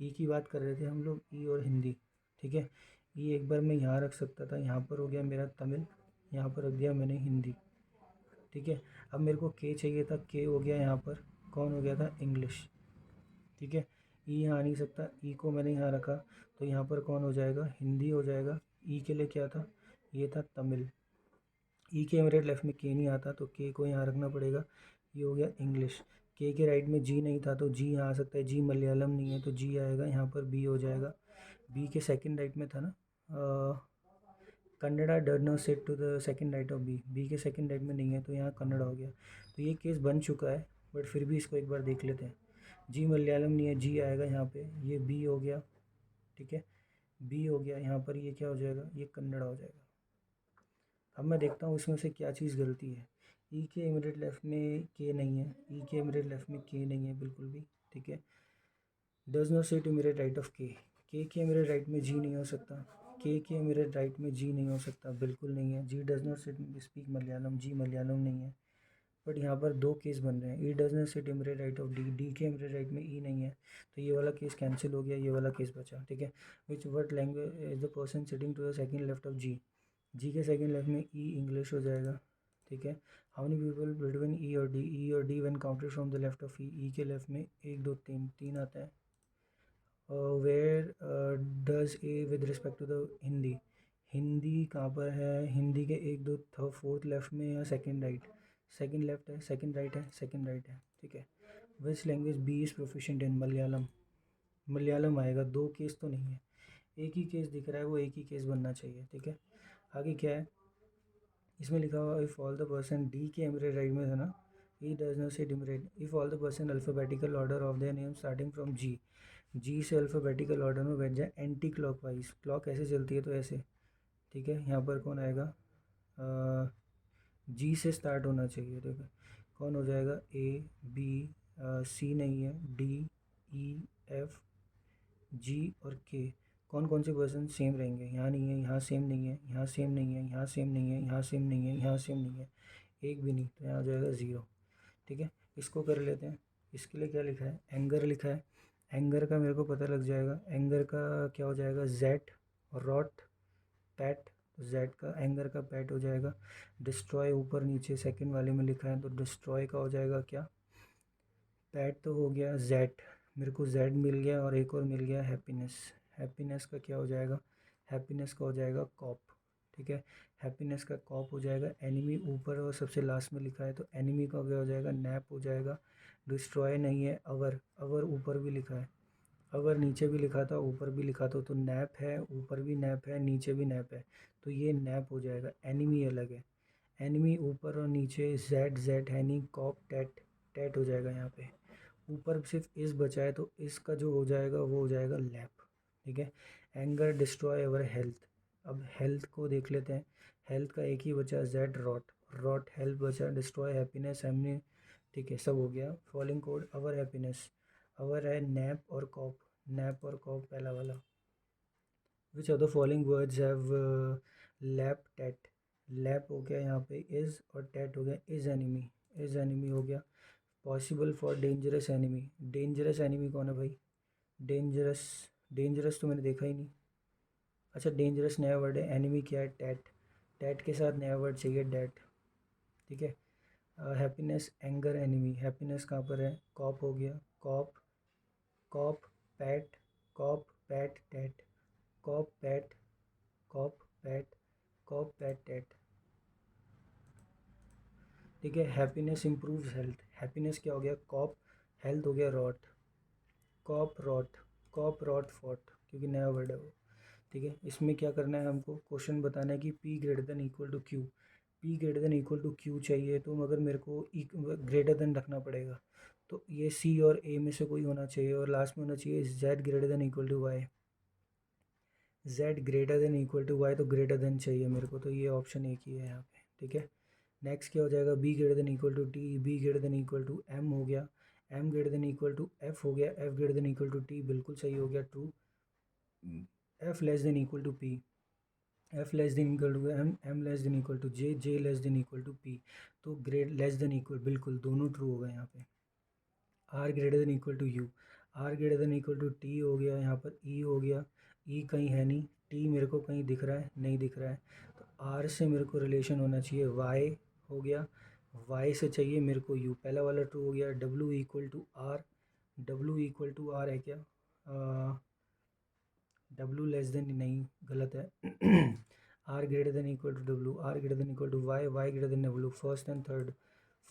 ई की बात कर रहे थे हम लोग, ई और हिंदी, ठीक है। ई एक बार मैं यहाँ रख सकता था, यहाँ पर हो गया मेरा तमिल, यहाँ पर रख दिया मैंने हिंदी, ठीक है। अब मेरे को के चाहिए था, के हो गया यहाँ पर, कौन हो गया था, इंग्लिश, ठीक है। ई यहाँ आ नहीं सकता, ई को मैंने यहाँ रखा, तो यहाँ पर कौन हो जाएगा, हिंदी हो जाएगा। ई के लिए क्या था, ये था तमिल। ई के मेरे लेफ्ट में के नहीं आता, तो के को यहाँ रखना पड़ेगा, ये हो गया इंग्लिश। के राइट में जी नहीं था, तो जी यहाँ आ सकता है, जी मलयालम नहीं है तो जी आएगा, यहाँ पर बी हो जाएगा। बी के सेकंड राइट में था ना, Kannada does not set to the second right of B, B के सेकंड राइट में नहीं है, तो यहाँ कन्नड़ा हो गया। तो ये केस बन चुका है, बट फिर भी इसको एक बार देख लेते हैं। जी मलयालम नहीं है, जी आएगा यहाँ पे, ये बी हो गया, ठीक है, बी हो गया। यहाँ पर ये क्या हो जाएगा, ये कन्नड़ा हो जाएगा। अब मैं देखता हूँ इसमें से क्या चीज़ गलती है। ई के इमीडिएट लेफ्ट में के नहीं है, ई के इमीडिएट लेफ्ट में के नहीं है बिल्कुल भी, ठीक है। Does not sit immediate right of के इमीडिएट राइट में जी नहीं हो सकता, के इमीडिएट राइट में जी नहीं हो सकता, बिल्कुल नहीं है। G does not sit speak Malayalam, G Malayalam नहीं है। बट यहाँ पर दो केस बन रहे हैं, E does not sit immediate right of D, D के इमीडिएट राइट में ई नहीं है, तो ये वाला केस कैंसिल हो गया, ये वाला केस बचा, ठीक है। Which word language is the person sitting to the second left of G, G के सेकंड लेफ्ट में ई इंग्लिश हो जाएगा, ठीक है। How many people between E और D when counted from the left of E के लेफ्ट में 1 2 3 3 आता है। Where does A with respect to the Hindi, Hindi कहाँ पर है, हिंदी के 1 2 थर्ड फोर्थ लेफ्ट में या सेकंड राइट, सेकंड लेफ्ट है, सेकंड राइट है, सेकंड राइट है, ठीक है। Which language B is proficient in, Malayalam, Malayalam आएगा। दो केस तो नहीं है, एक ही केस दिख रहा है, वो एक ही केस बनना चाहिए, ठीक है। आगे क्या है, इसमें लिखा हुआ if all the person, D के इमीडिएट राइट में था ना, E does not sit immediate, if all the person alphabetical order of their name starting from G, G से अल्फ़ाबेटिकल ऑर्डर में बैठ जाए एंटी क्लॉक वाइज, क्लॉक ऐसे चलती है तो ऐसे, ठीक है। यहाँ पर कौन आएगा, जी से स्टार्ट होना चाहिए, ठीक है। कौन हो जाएगा, ए बी सी नहीं है, डी, ई, एफ, जी और के। कौन कौन से पर्सन सेम रहेंगे? यहाँ नहीं है, यहाँ सेम नहीं है, यहाँ सेम नहीं है, यहाँ सेम नहीं है, यहाँ सेम नहीं है, यहाँ सेम नहीं है, एक भी नहीं, तो यहाँ आ जाएगा ज़ीरो। ठीक है, इसको कर लेते हैं। इसके लिए क्या लिखा है? एंगर लिखा है। एंगर का मेरे को पता लग जाएगा। एंगर का क्या हो जाएगा? Jet, rot, pat. जेड का एंगर का पैट हो जाएगा। डिस्ट्रॉय ऊपर नीचे सेकंड वाले में लिखा है, तो डिस्ट्रॉय का हो जाएगा क्या? पैट तो हो गया। जेड, मेरे को जेड मिल गया और एक और मिल गया हैप्पीनेस। हैप्पीनेस का क्या हो जाएगा? हैप्पीनेस का हो जाएगा कॉप। ठीक है, हैप्पीनेस का कॉप हो जाएगा। एनिमी ऊपर और सबसे लास्ट में लिखा है, तो एनिमी का क्या हो जाएगा? नैप हो जाएगा। डिस्ट्रॉय नहीं है। अवर, अवर ऊपर भी लिखा है, अगर नीचे भी लिखा था ऊपर भी लिखा था, तो नैप है, ऊपर भी नैप है, नीचे भी नैप है, तो ये नैप हो जाएगा। एनिमी अलग है। एनिमी ऊपर और नीचे, जेड जेड है नहीं, कॉप टैट, टैट हो जाएगा। यहाँ पे ऊपर सिर्फ इस बचा है, तो इसका जो हो जाएगा वो हो जाएगा लैप। ठीक है, एंगर, डिस्ट्रॉय, अवर, हेल्थ। अब हेल्थ को देख लेते हैं। हेल्थ का एक ही बचा, जेड, रॉट। रॉट, हेल्थ बचा, डिस्ट्रॉय, हैप्पीनेस, एमनी। ठीक है, सब हो गया। Following code, our happiness, our है नैप और कॉप। नैप और कॉप पहला वाला। Which of the following words have lap, tat. Lap हो गया यहाँ पे इज, और टैट हो गया इज एनिमी। इज एनिमी हो गया। Possible for dangerous enemy. Dangerous enemy कौन है भाई? डेंजरस, डेंजरस तो मैंने देखा ही नहीं। अच्छा, डेंजरस नया वर्ड है। एनिमी क्या है? टैट। टैट के साथ नया वर्ड चाहिए, डैट। ठीक है, हैप्पीनेस, एंगर, एनिमी। हैप्पीनेस कहाँ पर है? कॉप हो गया। Cop, cop, pat, cop, pat, tat. Cop, pat, cop, pat, cop, pat, tat. ठीक है, हैप्पीनेस इम्प्रूव्स हेल्थ। हैप्पीनेस क्या हो गया? कॉप। हेल्थ हो गया rot. Cop, rot, cop, rot, फॉट, क्योंकि नया वर्ड है वो। ठीक है, इसमें क्या करना है हमको? क्वेश्चन बताना है कि P greater than equal to Q. P greater than equal to Q चाहिए, तो मगर मेरे को ग्रेटर देन रखना पड़ेगा। तो ये सी और ए में से कोई होना चाहिए, और लास्ट में होना चाहिए Z greater than equal to Y. Z greater than equal to Y, तो ग्रेटर देन चाहिए मेरे को, तो ये ऑप्शन एक ही है यहाँ पे। ठीक है, नेक्स्ट क्या हो जाएगा? B greater than equal to T. B greater than equal to M हो गया। M greater than equal to F हो गया। F greater than equal to T, बिल्कुल सही हो गया, true. F less than equal to P. F less than equal to M. M less than equal to J. J less than equal to P, तो ग्रेड लेस देन इक्वल, बिल्कुल दोनों ट्रू हो गए यहाँ पे। R greater than equal to U. R greater than equal to T हो गया। यहाँ पर ई हो गया। ई कहीं है नहीं। टी मेरे को कहीं दिख रहा है? नहीं दिख रहा है। तो आर से मेरे को रिलेशन होना चाहिए, वाई हो गया। वाई से चाहिए मेरे को यू, पहला वाला ट्रू हो गया। W equal to R. W equal to R है क्या? डब्ल्यू लेस देन, नहीं, गलत है। R greater than equal to W. R greater than equal to Y. Y greater than W. First and third,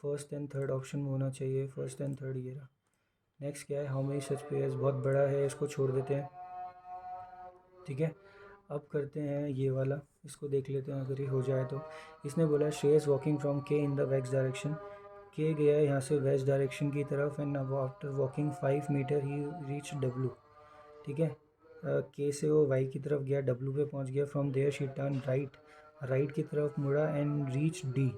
first and third option में होना चाहिए। फर्स्ट एंड थर्ड, ये रहा। नेक्स्ट क्या है? हाउ मेनी सच पेयर्स, बहुत बड़ा है, इसको छोड़ देते हैं। ठीक है, अब करते हैं ये वाला, इसको देख लेते हैं अगर ये हो जाए तो। इसने बोला श्रेयस वॉकिंग फ्रॉम के इन द वेस्ट डायरेक्शन। के गया है यहाँ से वेस्ट डायरेक्शन की तरफ, and after walking 5 metre he reach W. ठीक है, के से वो वाई की तरफ गया, डब्ल्यू पे पहुँच गया। From there she turn right, right की तरफ मुड़ा, एंड रीच डी।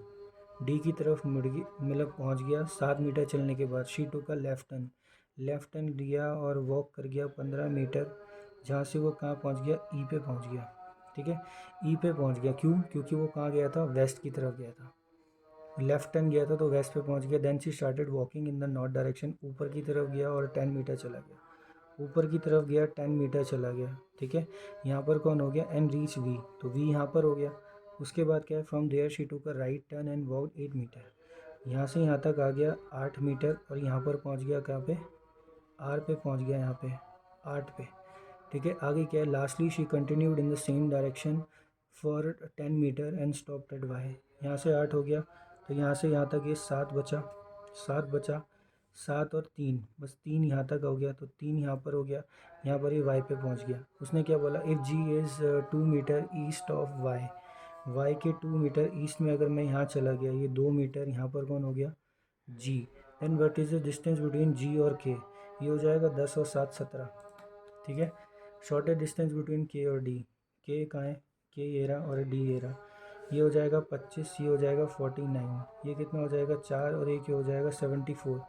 डी की तरफ मुड़ गई, मतलब पहुँच गया। 7 मीटर चलने के बाद शी टू का लेफ्ट टर्न, लेफ्ट टर्न लिया और वॉक कर गया 15 मीटर, जहाँ से वो कहाँ पहुँच गया? ई पे पहुँच गया। ठीक है, ई पे पहुँच गया, क्यों? क्योंकि वो कहाँ गया था? वेस्ट की तरफ गया था। लेफ्ट टर्न गया था तो वेस्ट पे पहुँच गया। Then she started walking in the north direction, ऊपर की तरफ गया और 10 मीटर चला गया। ऊपर की तरफ गया, 10 मीटर चला गया। ठीक है, यहाँ पर कौन हो गया? एंड रीच वी, तो वी यहाँ पर हो गया। उसके बाद क्या है? From there she took a right turn and walk 8 metre. यहाँ से यहाँ तक आ गया 8 मीटर, और यहाँ पर पहुँच गया कहाँ पे? आर पे पहुँच गया, यहाँ पे 8 पे। ठीक है, आगे क्या है? Lastly she continued in the same direction for 10 metre and stop at Y. यहाँ से 8 हो गया, तो यहाँ से यहाँ तक ये 7 बचा। 7 बचा, 7 और 3, बस 3 यहाँ तक हो गया, तो 3 यहाँ पर हो गया। यहाँ पर ये वाई पे पहुँच गया। उसने क्या बोला? If G is 2 metre east of Y. Y के 2 मीटर ईस्ट में अगर मैं यहाँ चला गया, ये 2 मीटर, यहाँ पर कौन हो गया? G. Then what is the distance between G और के? ये हो जाएगा 10 और 7, 17। ठीक है, शॉर्टेस्ट डिस्टेंस बिटवीन के और डी। के कहाँ है? के ये रहा, और डी ये रहा। ये हो जाएगा 25, ये हो जाएगा 49। ये कितना हो जाएगा? 4, और एक ये हो जाएगा 74।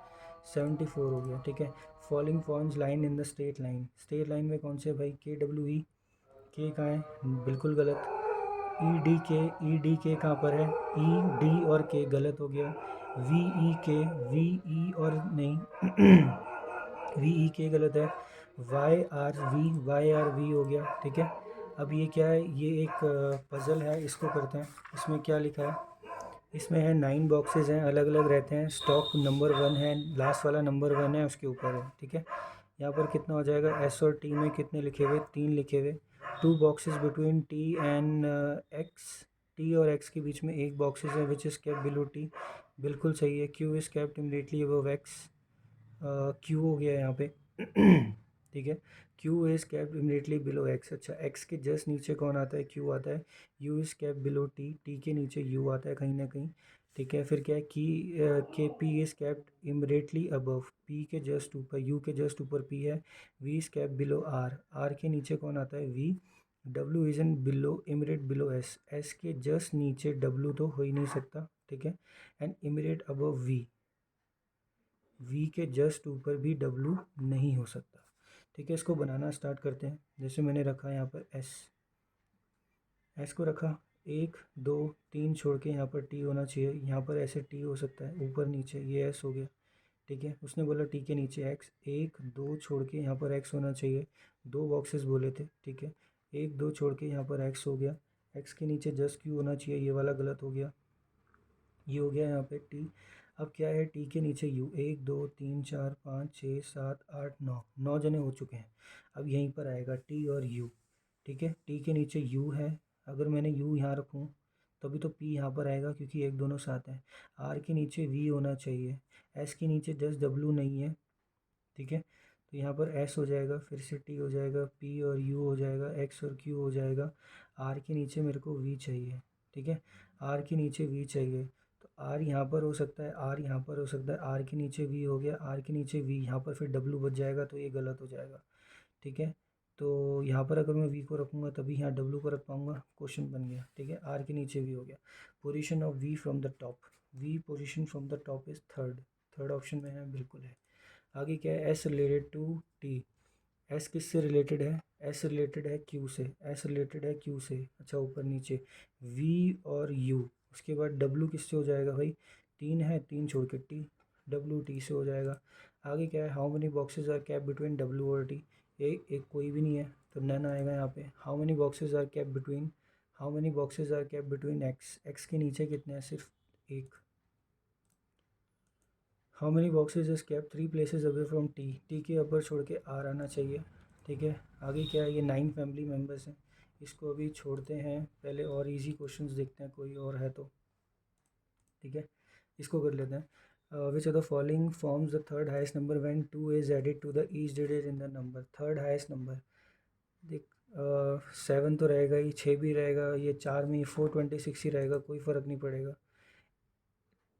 74 हो गया, ठीक है। Falling points line in the straight line में कौन से भाई, के डब्ल्यू ई, के कहाँ है, बिल्कुल गलत। ई डी के कहाँ पर है, ई डी और के, गलत हो गया। वी ई के, वी ई और नहीं वी ई के गलत है। वाई आर वी हो गया, ठीक है। अब ये क्या है, ये एक पज़ल है, इसको करते हैं। इसमें क्या लिखा है, इसमें है 9 बॉक्सेस हैं, अलग अलग रहते हैं। स्टॉक नंबर 1 है, लास्ट वाला नंबर 1 है, उसके ऊपर है, ठीक है। यहाँ पर कितना हो जाएगा, एस और टी में कितने लिखे हुए, 3 लिखे हुए। 2 boxes between T and x, T और एक्स के बीच में एक बॉक्सेस है which is kept below T, बिल्कुल सही है। Q is kept immediately above x, Q हो गया यहाँ पे ठीक है। Q is kept immediately below x, अच्छा एक्स के जस्ट नीचे कौन आता है, क्यू आता है। You is kept below T, T के नीचे यू आता है कहीं ना कहीं, ठीक है। फिर क्या है की, के P is kept immediately above, P के जस्ट ऊपर, यू के जस्ट ऊपर पी है। V is kept below R, R के नीचे कौन आता है, V. W is in below, immediate below S, S के जस्ट नीचे डब्ल्यू तो हो ही नहीं सकता, ठीक है। And immediate above V, V के जस्ट ऊपर भी डब्लू नहीं हो सकता, ठीक है। इसको बनाना स्टार्ट करते हैं। जैसे मैंने रखा यहाँ पर एस, एस को रखा, 1 2 3 छोड़ के यहाँ पर टी होना चाहिए, यहाँ पर ऐसे टी हो सकता है ऊपर नीचे, ये एस हो गया, ठीक है। उसने बोला टी के नीचे एक्स, 1 2 छोड़ के यहाँ पर एक्स होना चाहिए, 2 बॉक्सेस बोले थे, ठीक है। 1 2 छोड़ के यहाँ पर एक्स हो गया, एक्स के नीचे जस्ट क्यू होना चाहिए, ये वाला गलत हो गया, ये हो गया यहाँ पे टी। अब क्या है, टी के नीचे यू, 1 2 3 4 5 6 7 8 9, 9 जने हो चुके हैं। अब यहीं पर आएगा टी और यू, ठीक है। टी के नीचे यू है, अगर मैंने यू यहाँ रखूँ तभी तो पी यहाँ पर आएगा क्योंकि एक दोनों साथ हैं। आर के नीचे वी होना चाहिए, एस के नीचे जस्ट डब्लू नहीं है, ठीक है। तो यहाँ पर एस हो जाएगा, फिर से टी हो जाएगा, पी और यू हो जाएगा, एक्स और क्यू हो जाएगा। आर के नीचे मेरे को वी चाहिए, ठीक है। आर के नीचे वी चाहिए, तो आर यहाँ पर हो सकता है, आर यहाँ पर हो सकता है, आर के नीचे वी हो गया, आर के नीचे वी, यहाँ पर फिर डब्लू बच जाएगा तो ये गलत हो जाएगा, ठीक है। तो यहाँ पर अगर मैं वी को रखूँगा तभी यहाँ डब्लू को रख पाऊँगा, क्वेश्चन बन गया, ठीक है। आर के नीचे वी हो गया। Position of V from the top, V position from the top is third, third option में है, बिल्कुल है। आगे क्या है, S related to T, S किससे रिलेटेड है, एस रिलेटेड है क्यू से, एस रिलेटेड है क्यू से, अच्छा ऊपर नीचे वी और यू। उसके बाद डब्लू किससे हो जाएगा भाई, 3 है, 3 छोड़ के टी, डब्लू टी से हो जाएगा। आगे क्या है, how many boxes are kept between W और टी, एक कोई भी नहीं है तो नन आएगा यहाँ पे। How many boxes are kept between, how many boxes are kept between X, X के नीचे कितने हैं, सिर्फ एक। How many boxes is kept 3 places away from T, T के ऊपर छोड़ के आर आना चाहिए, ठीक है। आगे क्या है, ये 9 फैमिली मेम्बर्स हैं, इसको अभी छोड़ते हैं, पहले और इजी क्वेश्चंस देखते हैं, कोई और है तो, ठीक है। इसको कर लेते हैं। Which of the following forms the third highest number when 2 is added to the each digit in the number, third highest number देख, 7 तो रहेगा ही, 6 भी रहेगा, ये 4 में 426 ही रहेगा, कोई फ़र्क नहीं पड़ेगा।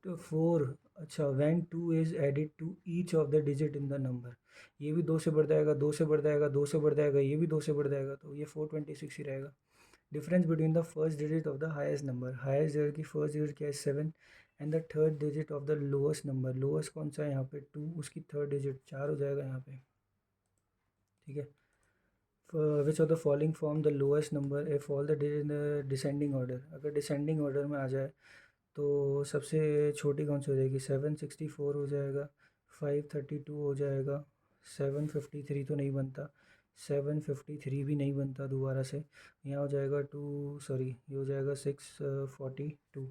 तो 4, अच्छा when 2 is added to each of the digit in the number, ये भी 2 से बढ़ जाएगा, 2 से बढ़ जाएगा, 2 से बढ़ जाएगा, ये भी 2 से बढ़ जाएगा, तो ये 426 ही रहेगा। Difference between the first digit of the highest number, highest digit की फर्स्ट डिजिट क्या है 7, and the third digit of the lowest number, lowest कौन सा है यहाँ पे 2, उसकी थर्ड डिजिट 4 हो जाएगा यहाँ पे, ठीक है। Which of the following form the lowest number if all the digit in descending order, अगर डिसेंडिंग ऑर्डर में आ जाए तो सबसे छोटी कौन सी हो जाएगी, 764 हो जाएगा, 532 हो जाएगा, 753 तो नहीं बनता, 753 भी नहीं बनता दोबारा से, यहाँ हो जाएगा 2, सॉरी ये हो जाएगा 642।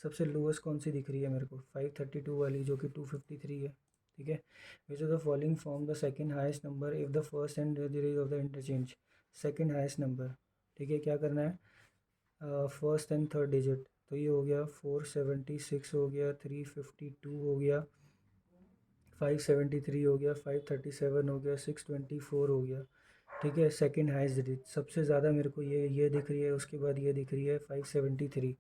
सबसे लोएस्ट कौन सी दिख रही है मेरे को, 532 वाली जो कि 253 है, ठीक है। Which of the following form the second highest number if the first and digit of the interchange, second highest number, ठीक है। क्या करना है, फर्स्ट एंड थर्ड डिजिट, तो ये हो गया 476 हो गया, 352 हो गया, 573 हो गया, 537 हो गया, 624 हो गया, ठीक है। सेकंड हाईएस्ट डिजिट सबसे ज़्यादा मेरे को ये दिख रही है, उसके बाद ये दिख रही है 573,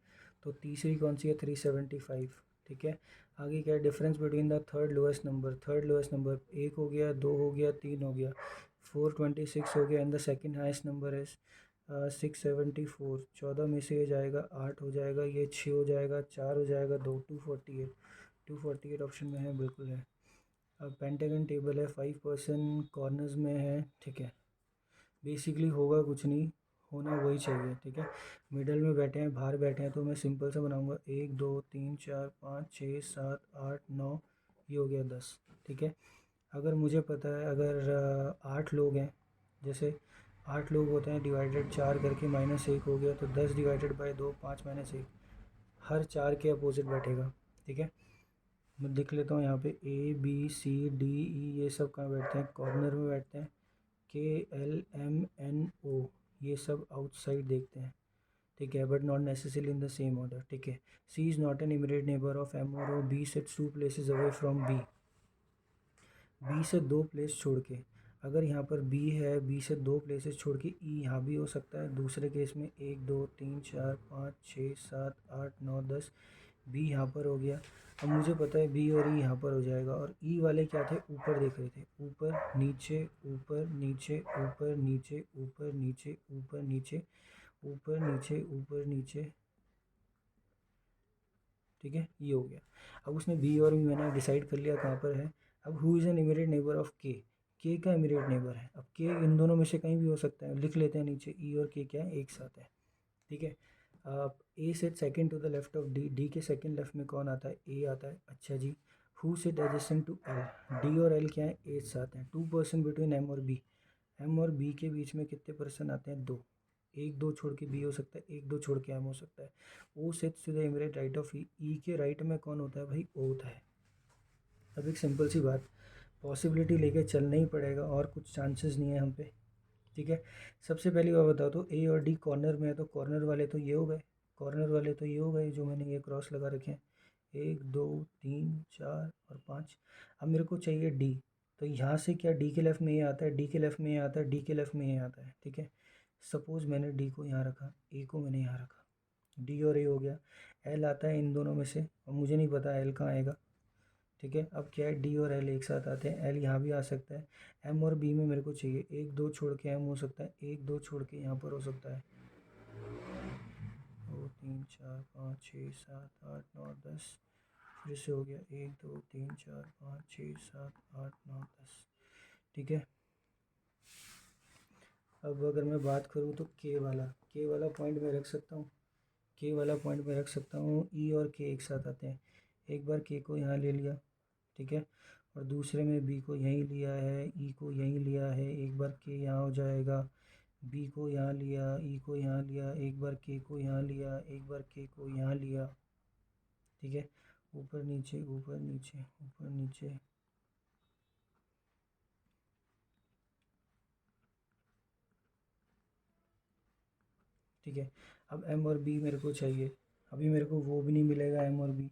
तो तीसरी कौन सी है 375, ठीक है। आगे क्या है, difference between the third lowest number, third lowest number 1 हो गया, 2 हो गया, 3 हो गया, 426 हो गया, and the second highest number है 674, 14 में से ये जाएगा 8 हो जाएगा, ये 6 हो जाएगा, 4 हो जाएगा, 2 248, 248 ऑप्शन में है, बिल्कुल है। अब पेंटागन टेबल है, 5% कॉर्नर्स में है, ठीक है। बेसिकली होगा कुछ नहीं, होना वही चाहिए, ठीक है। मिडल में बैठे हैं, बाहर बैठे हैं, तो मैं सिंपल से बनाऊंगा 1 2 3 4 5 6 7 8 9, ये हो गया 10, ठीक है। अगर मुझे पता है अगर 8 लोग हैं, जैसे 8 लोग होते हैं, डिवाइडेड 4 करके -1 हो गया, तो 10 डिवाइडेड बाय 2 5 -1, हर 4 के अपोजिट बैठेगा, ठीक है। मैं लिख लेता हूँ यहाँ पे ABCDE, ये सब कहाँ बैठते हैं, कॉर्नर में बैठते हैं। KLMNO, ये सब आउटसाइड देखते हैं, ठीक है, but not necessarily in the same order, ठीक है। C is not an immediate neighbour of M और O। B sits 2 places away from B, B से 2 प्लेस छोड़ के, अगर यहाँ पर B है, B से 2 प्लेसेस छोड़ के E यहाँ भी हो सकता है। दूसरे केस में 1 2 3 4 5 6 7 8 9 10, B यहाँ पर हो गया। अब मुझे पता है B और E यहाँ पर हो जाएगा, और E वाले क्या थे, ऊपर देख रहे थे, ऊपर नीचे ऊपर नीचे ऊपर नीचे ऊपर नीचे ऊपर नीचे ऊपर नीचे ऊपर नीचे, ठीक है, ये हो गया। अब उसने बी और बी मैंने डिसाइड कर लिया कहाँ पर है। अब who is an immediate neighbour of के, के का इमीडिएट नेबर है। अब के इन दोनों में से कहीं भी हो सकता है, लिख लेते हैं नीचे, ई और के क्या है, एक साथ है, ठीक है। अब A sat second to the left of D, D के सेकंड लेफ्ट में कौन आता है, ए आता है, अच्छा जी। Who sat adjacent to L, D और एल क्या है, एक साथ हैं। 2% बिटवीन एम और बी, एम और बी के बीच में कितने परसेंट आते हैं, 2। एक दो छोड़ के बी हो सकता है, एक दो छोड़ के एम हो सकता है। O sits to the immediate right of E, E के राइट में कौन होता है भाई, ओ होता है। अब एक सिंपल सी बात, पॉसिबिलिटी लेके चलना ही पड़ेगा, और कुछ चांसेस नहीं है हम पे, ठीक है। सबसे पहली बात बताओ तो ए और डी कॉर्नर में है, तो कॉर्नर वाले तो ये हो गए, कॉर्नर वाले तो ये हो गए जो मैंने ये क्रॉस लगा रखे हैं, 1 2 3 4 और 5। अब मेरे को चाहिए डी, तो यहाँ से क्या डी के लेफ़्ट में ये आता है, डी के लेफ़्ट में ये आता है, डी के लेफ़्ट में ये आता है, ठीक है। सपोज़ मैंने डी को यहाँ रखा, ए को मैंने यहाँ रखा, डी और ए हो गया। एल आता है इन दोनों में से, और मुझे नहीं पता एल कहाँ आएगा, ठीक है। अब क्या है, डी और एल एक साथ आते हैं, एल यहाँ भी आ सकता है। एम और बी में मेरे को चाहिए, एक दो छोड़ के एम हो सकता है, एक दो छोड़ के यहाँ पर हो सकता है। 2 3 4 5 6 7 8 9 10, फिर से हो गया 1 2 3 4 5 6 7 8 9 10, ठीक है। अब अगर मैं बात करूँ तो के वाला पॉइंट में रख सकता हूँ, के वाला पॉइंट में रख सकता हूँ। ई और के एक साथ आते हैं, एक बार के को यहाँ ले लिया, ठीक है, और दूसरे में बी को यहीं लिया है, ई को यहीं लिया है, एक बार के यहाँ हो जाएगा, बी को यहाँ लिया, ई को यहाँ लिया, एक बार के को यहाँ लिया, एक बार के को यहाँ लिया, ठीक है। ऊपर नीचे ऊपर नीचे ऊपर नीचे, ठीक है। अब एम और बी मेरे को चाहिए, अभी मेरे को वो भी नहीं मिलेगा एम और बी,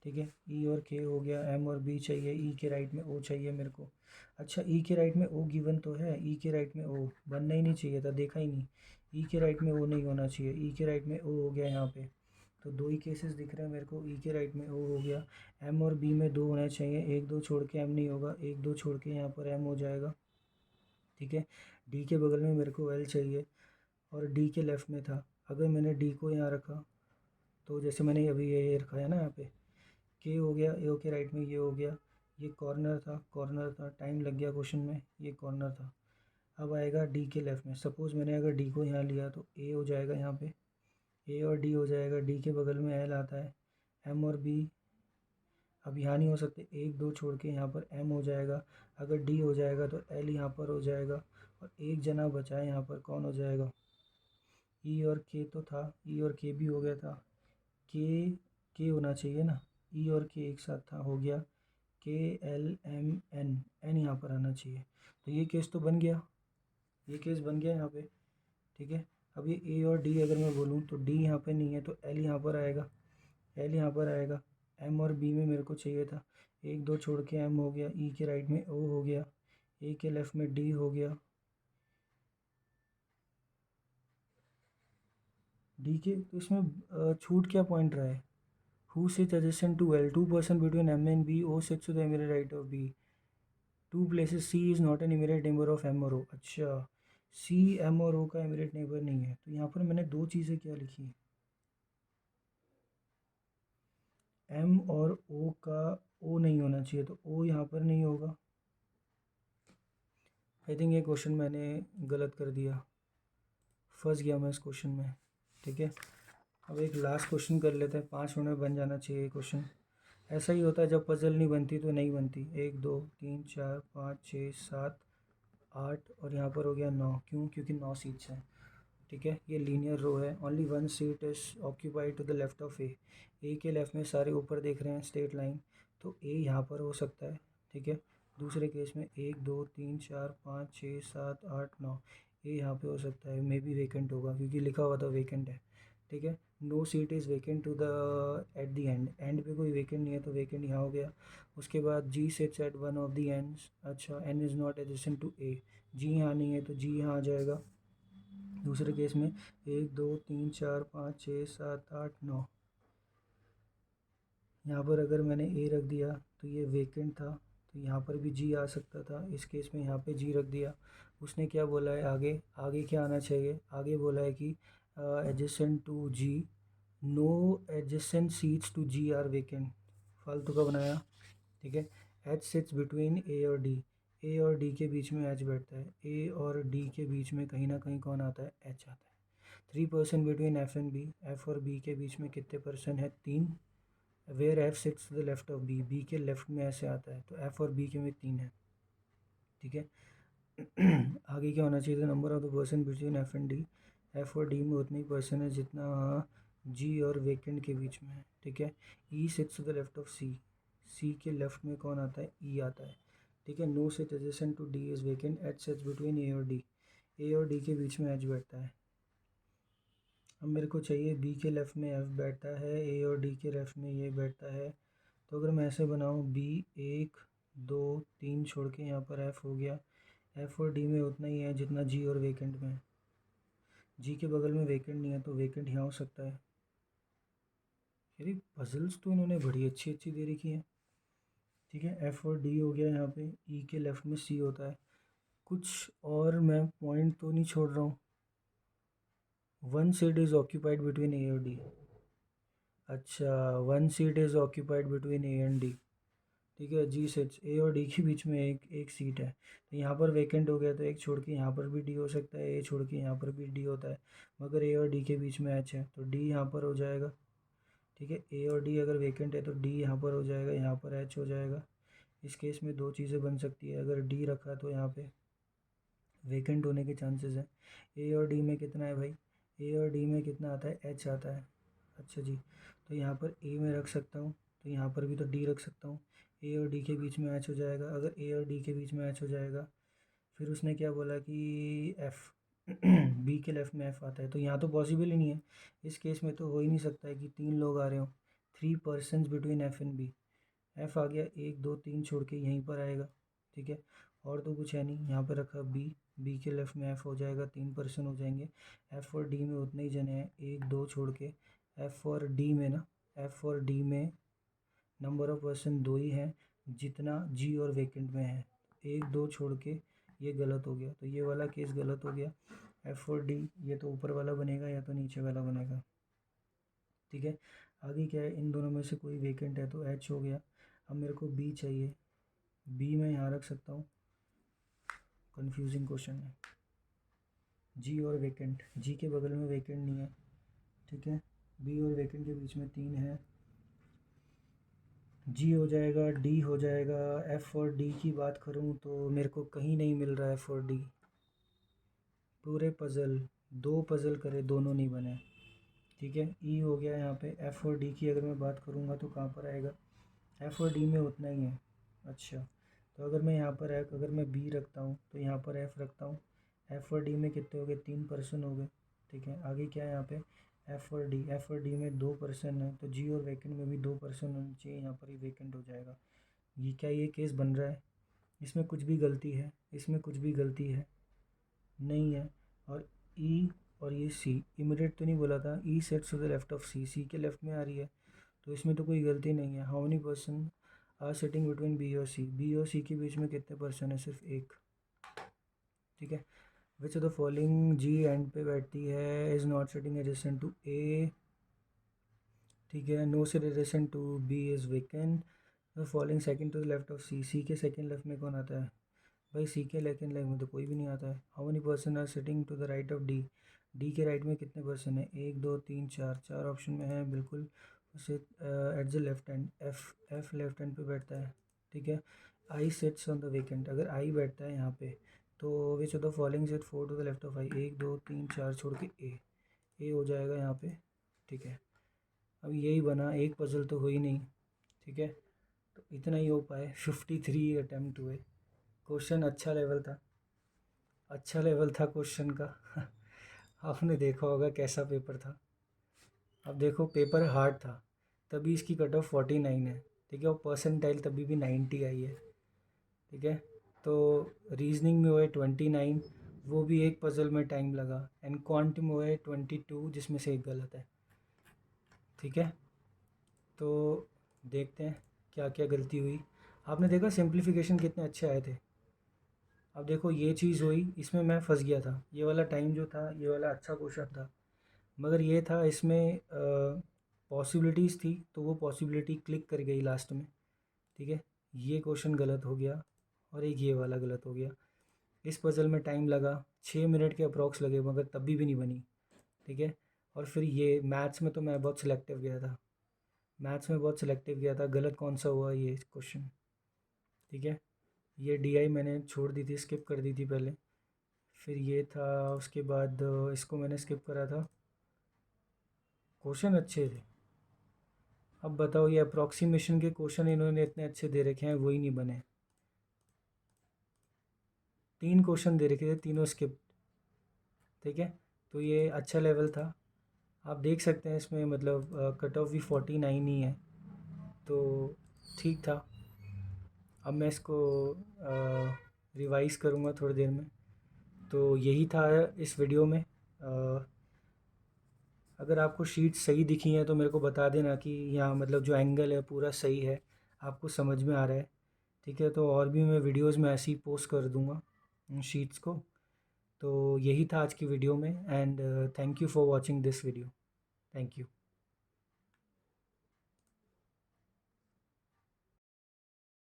ठीक है। ई और के हो गया, एम और बी चाहिए, ई के राइट में ओ चाहिए मेरे को। अच्छा, ई के राइट में ओ गिवन तो है, ई के राइट में ओ बनना ही नहीं चाहिए था, देखा ही नहीं, ई के राइट में ओ नहीं होना चाहिए, ई के राइट में ओ हो गया यहाँ पे। तो दो ही केसेस दिख रहे हैं मेरे को, ई के राइट में ओ हो गया। एम और बी में दो होना चाहिए, एक दो छोड़ के एम नहीं होगा, एक दो छोड़ के यहाँ पर एम हो जाएगा, ठीक है। डी के बगल में मेरे को एल चाहिए, और डी के लेफ़्ट में था, अगर मैंने डी को यहाँ रखा, तो जैसे मैंने अभी ये रखा है ना यहाँ पे, के हो गया, ए के राइट में ये हो गया, ये कॉर्नर था, कॉर्नर था, टाइम लग गया क्वेश्चन में, ये कॉर्नर था। अब आएगा डी के लेफ़्ट में, सपोज़ मैंने अगर डी को यहाँ लिया तो ए हो जाएगा यहाँ पे, ए और डी हो जाएगा, डी के बगल में एल आता है, एम और बी अब यहाँ नहीं हो सकते, एक दो छोड़ के यहाँ पर एम हो जाएगा, अगर डी हो जाएगा तो एल यहाँ पर हो जाएगा, और एक जना बचा है यहाँ पर, कौन हो जाएगा, ई और के तो था, ई और के भी हो गया था, के होना चाहिए ना, ई और के एक साथ था, हो गया KLMN, एन यहाँ पर आना चाहिए। तो ये केस तो बन गया, ये केस बन गया यहाँ पे, ठीक है। अब ये ए और डी अगर मैं बोलूँ तो डी यहाँ पे नहीं है, तो एल यहाँ पर आएगा, एल यहाँ पर आएगा। एम और बी में मेरे को चाहिए था, एक दो छोड़ के एम हो गया, ई के राइट में ओ हो गया, ए के लेफ़्ट में डी हो गया, डी के तो इसमें छूट क्या पॉइंट रहा है, who sits adjacent to L, 2% between M and B, O sits to the immediate right of B, two places, C is not an immediate neighbour of M और O। अच्छा, C M और O का इमीडिएट नेबर नहीं है, तो यहाँ पर मैंने दो चीज़ें क्या लिखी हैं, एम और ओ का ओ नहीं होना चाहिए, तो ओ यहाँ पर नहीं होगा। आई थिंक ये क्वेश्चन मैंने गलत कर दिया, फंस गया मैं इस क्वेश्चन में। ठीक है, अब एक लास्ट क्वेश्चन कर लेते हैं, 5 मिनट में बन जाना चाहिए क्वेश्चन। ऐसा ही होता है, जब पजल नहीं बनती तो नहीं बनती। 1 2 3 4 5 6 7 8 और यहाँ पर हो गया 9। क्यों? क्योंकि 9 सीट्स हैं। ठीक है, ये लीनियर रो है। Only one seat is occupied to the left of A के लेफ्ट में सारे ऊपर देख रहे हैं स्ट्रेट लाइन, तो ए यहाँ पर हो सकता है। ठीक है, दूसरे केस में 1 2 3 4 5 6 7 8 9, ए यहाँ पे हो सकता है, मे बी वेकेंट होगा क्योंकि लिखा हुआ था वेकेंट है। ठीक है, no seat is vacant to the at the end पे कोई वेकेंट नहीं है, तो वेकेंट यहाँ हो गया। उसके बाद G sits at one of the ends. अच्छा, N is not adjacent to A, G यहाँ नहीं है तो जी यहाँ आ जाएगा। दूसरे केस में 1 2 3 4 5 6 7 8 9, यहाँ पर अगर मैंने ए रख दिया तो ये वेकेंट था, तो यहाँ पर भी जी आ सकता था। इस केस में यहाँ पे जी रख दिया। उसने क्या बोला है आगे? आगे क्या आना चाहिए? आगे बोला है कि adjacent to G, no adjacent seats to G are vacant. फालतू का बनाया। ठीक है, एच सिट्स बिटवीन ए और डी, ए और डी के बीच में एच बैठता है। ए और डी के बीच में कहीं ना कहीं कौन आता है? एच आता है। 3% between F and B, F और बी के बीच में कितने परसेंट है? 3। Where F sits to the left of B, B के लेफ्ट में ऐसे आता है, तो एफ और बी के में 3 है। ठीक है, आगे क्या होना चाहिए था? Number of the person between F and D, F और डी में उतना ही पर्सन है जितना जी और वेकेंट के बीच में है। ठीक है, E sits to the left of C, C के लेफ्ट में कौन आता है? ई आता है। ठीक है, no seat adjacent to D is vacant, H sits between A और डी, ए और डी के बीच में एच बैठता है। अब मेरे को चाहिए बी के लेफ़्ट में एफ़ बैठता है, ए और डी के लेफ़्ट में ये बैठता है। तो अगर मैं ऐसे बनाऊँ, बी 1 2 3 छोड़ के यहाँ पर एफ़ हो गया। एफ़ और डी में उतना ही है जितना जी और वेकेंट में। जी के बगल में वेकेंट नहीं है, तो वेकेंट यहाँ हो सकता है। यार पजल्स तो इन्होंने बड़ी अच्छी अच्छी दे रखी हैं। ठीक है, एफ़ और डी हो गया यहाँ पे, ई के लेफ़्ट में सी होता है। कुछ और मैं पॉइंट तो नहीं छोड़ रहा हूँ। One seat is occupied between A और डी। अच्छा, one seat is occupied between A and D. ठीक है, जी सेट्स ए और डी के बीच में एक एक सीट है, तो यहाँ पर वेकेंट हो गया, तो एक छोड़ के यहाँ पर भी डी हो सकता है, ए छोड़ के यहाँ पर भी डी होता है, मगर ए और डी के बीच में एच है, तो डी यहाँ पर हो जाएगा। ठीक है, ए और डी अगर वेकेंट है तो डी यहाँ पर हो जाएगा, यहाँ पर एच हो जाएगा। इस केस में दो चीज़ें बन सकती है, अगर डी रखा तो यहाँ पे वेकेंट होने के चांसेस हैं। ए और डी में कितना है भाई? ए और डी में कितना आता है? एच आता है। अच्छा जी, तो यहाँ पर ए में रख सकता हूँ, तो यहाँ पर भी तो डी रख सकता हूँ। ए और डी के बीच में एच हो जाएगा। अगर ए और डी के बीच में एच हो जाएगा, फिर उसने क्या बोला कि एफ़ बी के लेफ़्ट में एफ़ आता है, तो यहाँ तो पॉसिबल ही नहीं है। इस केस में तो हो ही नहीं सकता है कि 3 लोग आ रहे हो। 3 persons between F and B, F आ गया 1 2 3 छोड़ के यहीं पर आएगा। ठीक है, और तो कुछ है नहीं। यहाँ पर रखा बी, बी के लेफ़्ट में एफ़ हो जाएगा, 3 पर्सन हो जाएंगे। एफ़ और डी में उतने ही जने हैं, 1 2 छोड़ के। एफ़ और डी में ना, एफ़ और डी में नंबर ऑफ़ पर्सन 2 ही हैं जितना जी और वेकेंट में है। 1 2 छोड़ के ये गलत हो गया, तो ये वाला केस गलत हो गया। एफ़ और डी, ये तो ऊपर वाला बनेगा या तो नीचे वाला बनेगा। ठीक है, आगे क्या है? इन दोनों में से कोई वेकेंट है, तो एच हो गया। अब मेरे को बी चाहिए, बी मैं यहाँ रख सकता हूँ। कंफ्यूजिंग क्वेश्चन है। जी और वेकेंट, जी के बगल में वेकेंट नहीं है। ठीक है, बी और वेकेंट के बीच में 3 है। जी हो जाएगा, डी हो जाएगा। एफ़ और डी की बात करूँ तो मेरे को कहीं नहीं मिल रहा है एफ़ और डी। पूरे पज़ल, 2 पज़ल करे, दोनों नहीं बने। ठीक है, ई हो गया यहाँ पे। एफ़ और डी की अगर मैं बात करूँगा तो कहाँ पर आएगा? एफ़ और डी में उतना ही है। अच्छा, तो अगर मैं यहाँ पर अगर मैं बी रखता हूँ तो यहाँ पर एफ़ रखता हूँ। एफ़ और डी में कितने हो गए? 3 पर्सन हो गए। ठीक है, आगे क्या है यहाँ पे? एफ़ और डी, एफ़ और डी में 2 पर्सन है, तो जी और वेकेंट में भी 2 पर्सन होने चाहिए, यहाँ पर ही वेकेंट हो जाएगा। ये क्या ये केस बन रहा है? इसमें कुछ भी गलती है? इसमें कुछ भी गलती है नहीं है। और ई और ये सी, इमीडिएट तो नहीं बोला था? E sets to the left of C, C के लेफ्ट में आ रही है, तो इसमें तो कोई गलती नहीं है। How many person are sitting between B और सी, बी और सी के बीच में कितने पर्सन है? सिर्फ एक। ठीक है, which of the following G end पे बैठती है, is not sitting adjacent to A ठीक है। No say relation to B is vacant following second to the left of C. C के सेकंड लेफ्ट में कौन आता है भाई? सी के लेकिन लेफ्ट में तो कोई भी नहीं आता है। How many person are sitting to the right of D? D के राइट में कितने पर्सन है? 1 2 3 4, 4 ऑप्शन में है बिल्कुल। उसे at the left hand, F left hand पे बैठता है। ठीक है। I sits on the vacant, अगर आई बैठता है यहाँ पे तो which of the following sit 4 to the left of I? 1 2 3 4 छोड़ के ए हो जाएगा यहाँ पे। ठीक है। अब यही बना, एक पजल तो हुई नहीं। ठीक है, तो इतना ही हो पाए। 53 अटैम्प्ट हुए। क्वेश्चन अच्छा लेवल था, अच्छा लेवल था क्वेश्चन का। आपने देखा होगा कैसा पेपर था। अब देखो पेपर हार्ड था, तभी इसकी कट ऑफ 49 है। ठीक है, और परसेंटाइल तभी भी 90 आई है। ठीक है, तो रीजनिंग में हुए 29, वो भी एक पजल में टाइम लगा। एंड क्वांट में हुए 22, जिसमें से एक गलत है। ठीक है, तो देखते हैं क्या क्या गलती हुई। आपने देखा सिंप्लीफिकेशन कितने अच्छे आए थे। अब देखो ये चीज़ हुई, इसमें मैं फंस गया था। ये वाला टाइम जो था, ये वाला अच्छा क्वेश्चन था, मगर ये था इसमें पॉसिबिलिटीज़ थी, तो वो पॉसिबिलिटी क्लिक कर गई लास्ट में। ठीक है, ये क्वेश्चन गलत हो गया और एक ये वाला गलत हो गया। इस पज़ल में टाइम लगा, 6 मिनट के अप्रॉक्स लगे, मगर तभी भी नहीं बनी। ठीक है, और फिर ये मैथ्स में तो मैं बहुत सिलेक्टिव गया था, मैथ्स में बहुत सिलेक्टिव गया था। गलत कौन सा हुआ ये क्वेश्चन? ठीक है, ये डीआई मैंने छोड़ दी थी, स्किप कर दी थी पहले। फिर ये था, उसके बाद इसको मैंने स्किप करा था। क्वेश्चन अच्छे थे। अब बताओ, ये अप्रॉक्सीमेशन के क्वेश्चन इन्होंने इतने अच्छे दे रखे हैं, वही नहीं बने। 3 क्वेश्चन दे रखे थे, तीनों स्किप। ठीक है, तो ये अच्छा लेवल था। आप देख सकते हैं इसमें मतलब कट ऑफ भी 49 ही है, तो ठीक था। अब मैं इसको रिवाइज़ करूँगा थोड़ी देर में। तो यही था इस वीडियो में। अगर आपको शीट सही दिखी हैं तो मेरे को बता देना कि यहाँ मतलब जो एंगल है पूरा सही है, आपको समझ में आ रहा है। ठीक है, तो और भी मैं वीडियोस में ऐसे ही पोस्ट कर दूँगा शीट्स को। तो यही था आज की वीडियो में। And thank you for watching this video. Thank you.